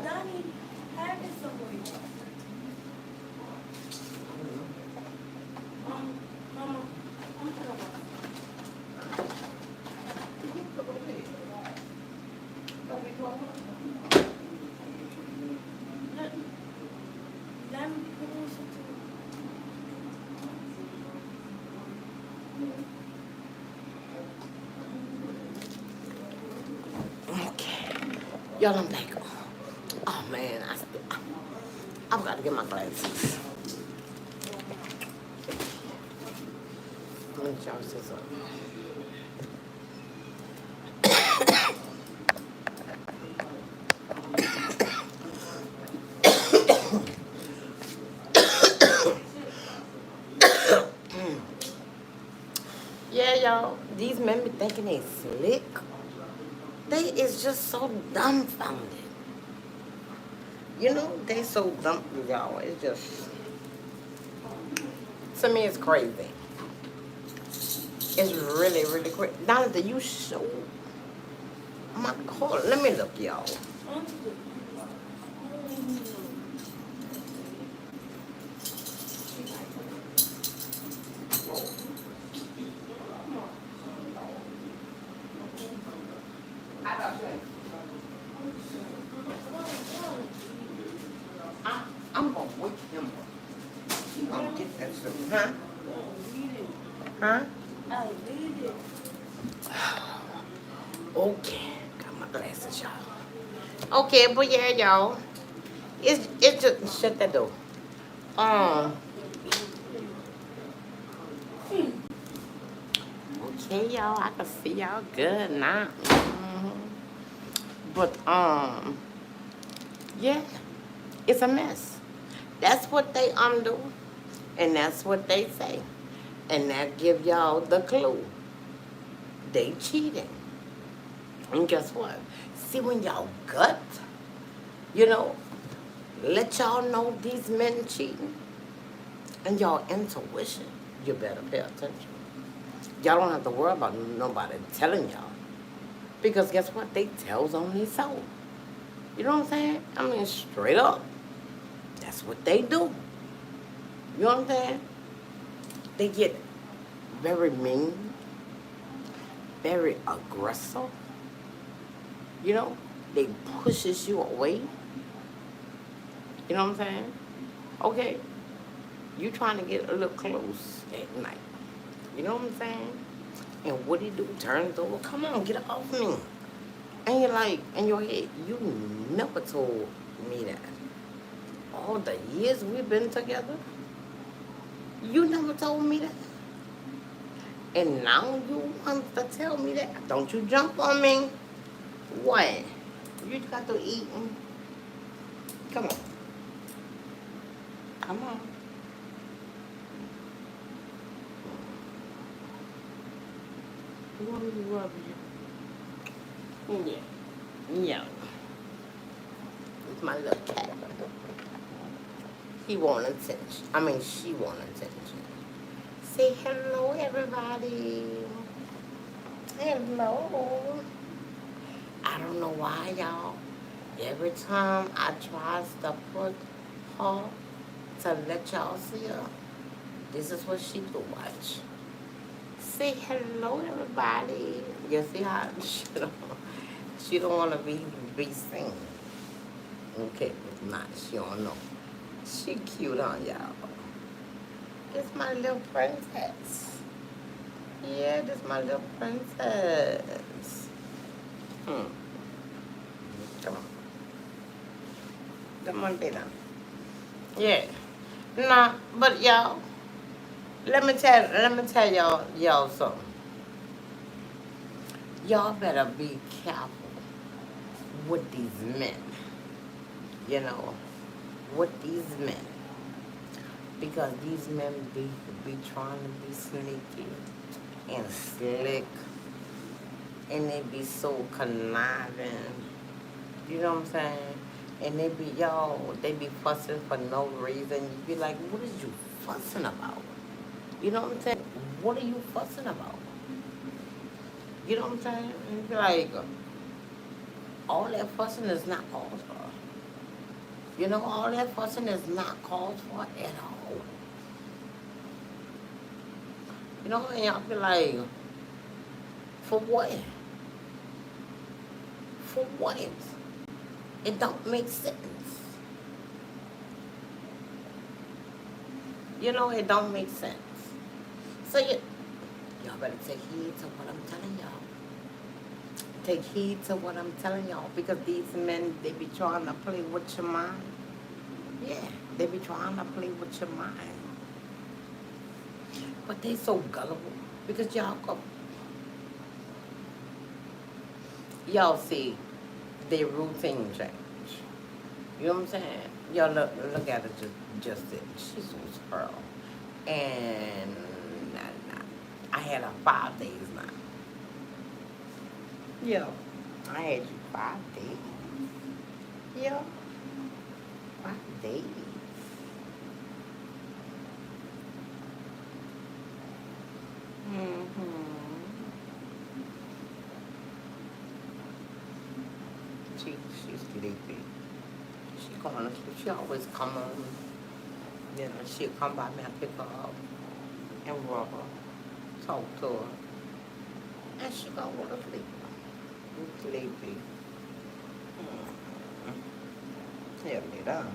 Donnie had it somewhere. Mama, I'm talking about. Let me put on something. Okay. Y'all, I'm back. Oh, man. I've got to get my glasses. Let me charge this up. Yeah, y'all. These men be thinking they slick. They is just so dumbfounded. You know, they so dumb, y'all. It's just, to me, it's crazy. It's really, really crazy. Jonathan, you so, my God, let me look, y'all. I'm gonna wake him up. He gonna get that stuff, huh? Huh? I need it. Okay, got my glasses, y'all. Okay, but yeah, y'all. It's just shut that door. Okay, y'all. I can see y'all good now. But yeah, it's a mess. That's what they do, and that's what they say, and that give y'all the clue. They cheating, and guess what? See, when y'all gut, let y'all know these men cheating, and y'all intuition, you better pay attention. Y'all don't have to worry about nobody telling y'all, because guess what? They tells on these souls. You know what I'm saying? I mean, straight up. That's what they do. You know what I'm saying? They get very mean, very aggressive. You know, they pushes you away. You know what I'm saying? Okay, you trying to get a little close at night. You know what I'm saying? And what he do? Turns over. Come on, get off me. And you're like, in your head, you never told me that. All the years we've been together, you never told me that. And now you want to tell me that? Don't you jump on me. What? You got to eat. Come on. Come on. You want me to rub you? Yeah. Yeah. It's my little cat. He want attention. I mean, she want attention. Say hello, everybody. Hello. I don't know why, y'all. Every time I try to put her to let y'all see her, this is what she do. Watch. Say hello, everybody. You see how she don't want to be seen. Okay, if not, she don't know. She cute on y'all. It's my little princess. Yeah, this my little princess. Come on. Come on, baby. Yeah. Nah, but y'all, let me tell y'all something. Y'all better be careful with these men. You know, with these men. Because these men be trying to be sneaky and slick. And they be so conniving. You know what I'm saying? And they be fussing for no reason. You be like, what is you fussing about? You know what I'm saying? What are you fussing about? You know what I'm saying? And you be like, all that fussing is not called for. You know, all that fussing is not called for at all. You know, and y'all be like, for what? For what? It don't make sense. You know, it don't make sense. So y'all better take heed to what I'm telling y'all. Take heed to what I'm telling y'all, because these men, they be trying to play with your mind. Yeah, they be trying to play with your mind. But they so gullible, because y'all see their routine change. You know what I'm saying? Y'all look at her just it. She's so pearl. And I had her 5 days now. Yeah. I had you 5 days. Yeah. 5 days. She's sleepy. She always come on. You know, she'll come by me and pick her up and rub her, talk to her, and she gonna go to sleep. Sleepy. Tell me that.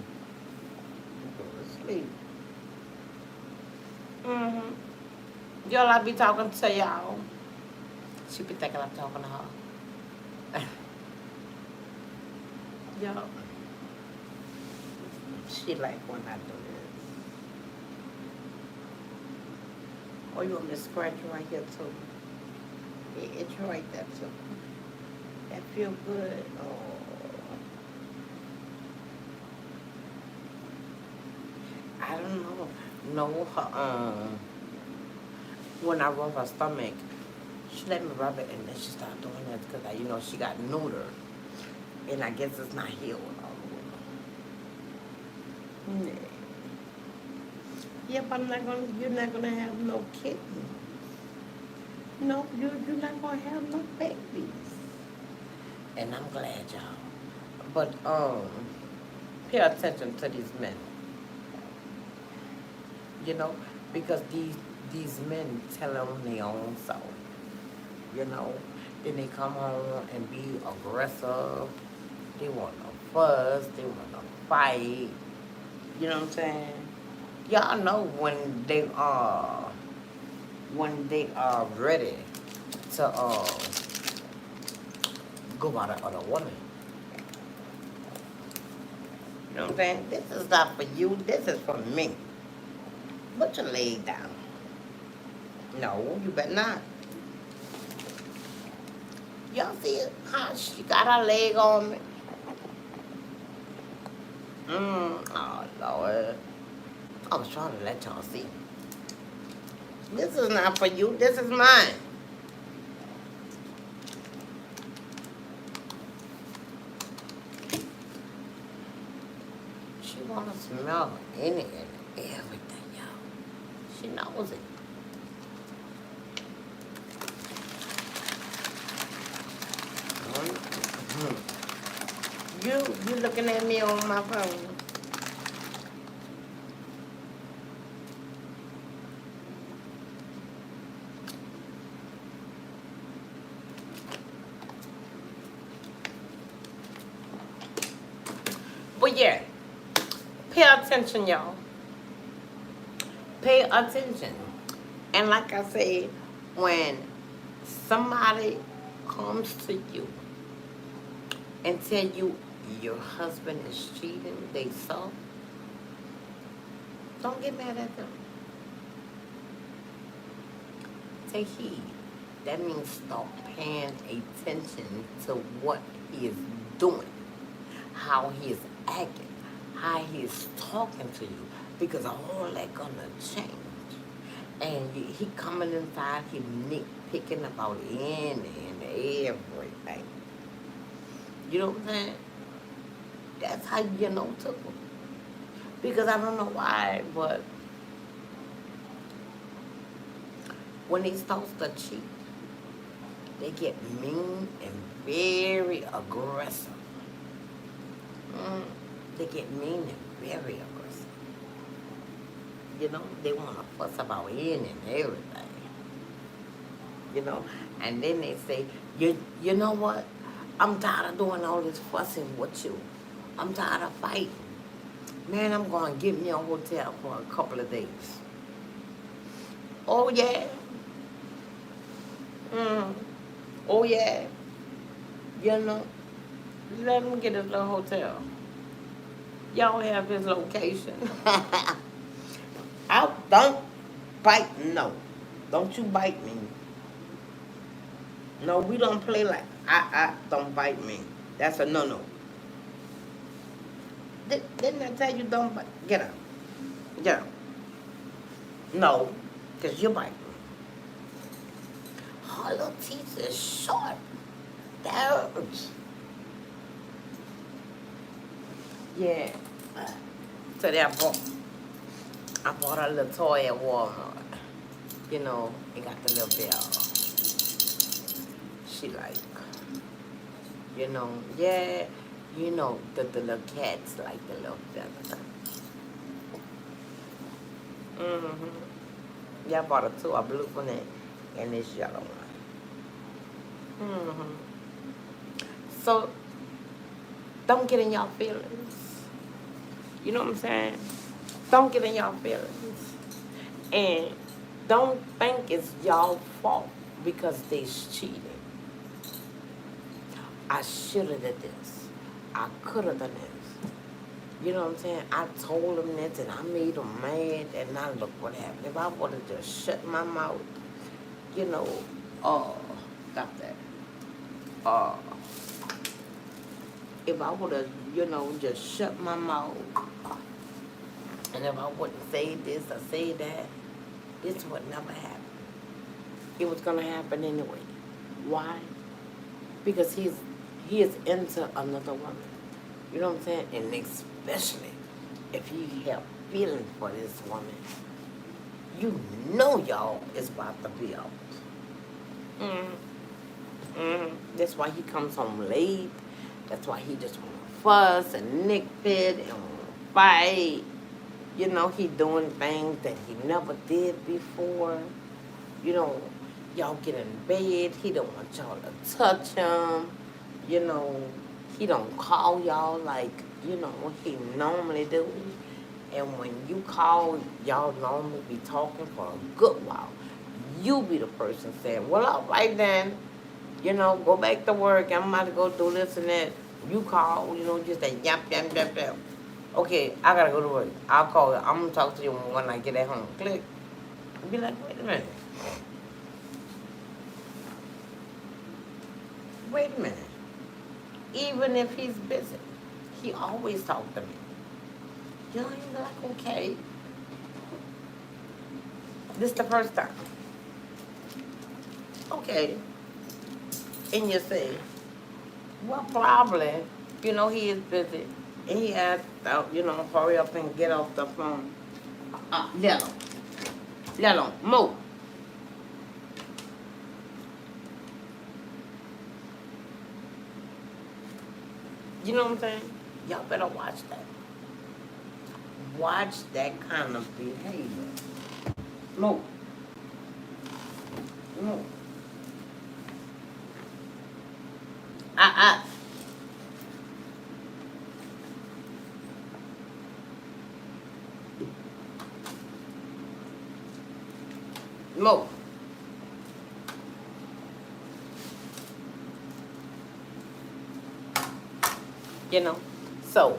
Go to sleep. Y'all, I be talking to y'all. She be thinking I'm talking to her. Y'all. She like when I do this. Oh, you want me to scratch right here too? Yeah, it's right there too. That feel good. Oh. I don't know. No, her, when I rub her stomach, she let me rub it and then she started doing that because, she got neutered. And I guess it's not healed all the way. Yeah, but you're not gonna have no kittens. No, you're not gonna have no babies. And I'm glad, y'all. But pay attention to these men. You know, because these men tell on their own self. You know, then they come home and be aggressive. They want to fuss. They want to fight. You know what I'm saying? Y'all know when they are ready to go by the other woman. You know what I'm saying? This is not for you. This is for me. Put your leg down. No, you better not. Y'all see how she got her leg on me? Oh, Lord. I was trying to let y'all see. This is not for you. This is mine. She want to smell any and everything, y'all. She knows it. You looking at me on my phone. But yeah, pay attention, y'all. Pay attention. And like I said, when somebody comes to you and tell you your husband is cheating, they so, don't get mad at them. Take heed. That means start paying attention to what he is doing, how he is acting, how he is talking to you, because all that gonna change. And he coming inside, he nitpicking about any and everything. You know what I'm saying? That's how you know to him. Because I don't know why, but when he starts to cheat, they get mean and very aggressive. They get mean and very aggressive. You know, they want to fuss about any and everything. You know, and then they say, you know what? I'm tired of doing all this fussing with you. I'm tired of fighting. Man, I'm going to get me a hotel for a couple of days. Oh, yeah. Oh, yeah. You know, let him get his little hotel. Y'all have his location. Don't bite, no. Don't you bite me. No, we don't play like, don't bite me. That's a no-no. Didn't I tell you don't bite? Get up. Get up. No, because you bite me. Her little teeth is short. That hurts. Yeah. So I bought a little toy at Walmart. You know, it got the little bell. She like, you know, yeah, you know, the little cats like the little feather. Yeah, I bought her two, a blue one and this yellow one. So, don't get in y'all feelings. You know what I'm saying? Don't get in y'all feelings. And don't think it's y'all fault because they's cheating. I should have did this. I could have done this. You know what I'm saying? I told them this and I made them mad and now look what happened. If I would have just shut my mouth, you know, stop that. If I would have, you know, just shut my mouth and if I wouldn't say this or say that, this would never happen. It was going to happen anyway. Why? Because he is into another woman. You know what I'm saying? And especially if you have feelings for this woman, you know y'all is about to be out. That's why he comes home late. That's why he just want to fuss and nitpick and fight. You know, he doing things that he never did before. You know, y'all get in bed, he don't want y'all to touch him. You know, he don't call y'all like, you know, he normally do. And when you call, y'all normally be talking for a good while. You be the person saying, well, all right then, you know, go back to work. I'm about to go do this and that. You call, you know, just that yap, yap, yap, yap. Okay, I gotta go to work. I'll call you. I'm gonna talk to you when I get at home. Click. Be like, wait a minute. Wait a minute. Even if he's busy, he always talk to me. You know, you're like, okay. This the first time. Okay. And you say, well, probably, you know, he is busy. And he has to, you know, hurry up and get off the phone. Let him. Let him. Move. You know what I'm saying? Y'all better watch that. Watch that kind of behavior. Move. Move. Move. You know? So,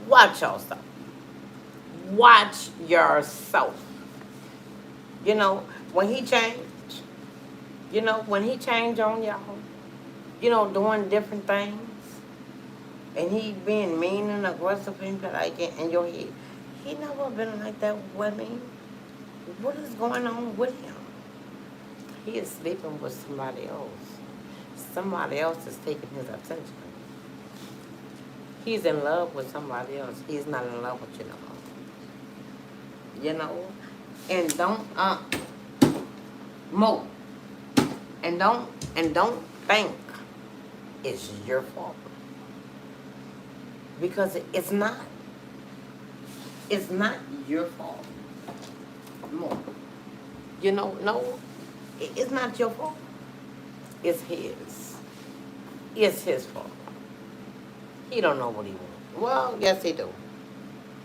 watch yourself. Watch yourself. You know, when he changed, you know, when he changed on y'all, you know, doing different things, and he being mean and aggressive and like in your head, he never been like that with me. What is going on with him? He is sleeping with somebody else. Somebody else is taking his attention. He's in love with somebody else. He's not in love with you no more. You know? And don't move. And don't think it's your fault. Because it's not. It's not your fault. Move. You know, no, it's not your fault. It's his. It's his fault. He don't know what he wants. Well, yes he do.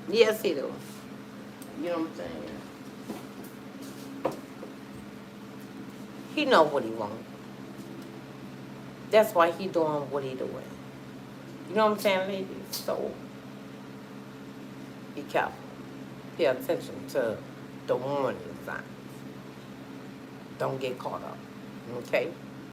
Yes he do. You know what I'm saying? He know what he wants. That's why he doing what he doing. You know what I'm saying, ladies? So, be careful. Pay attention to the warning signs. Don't get caught up. Okay?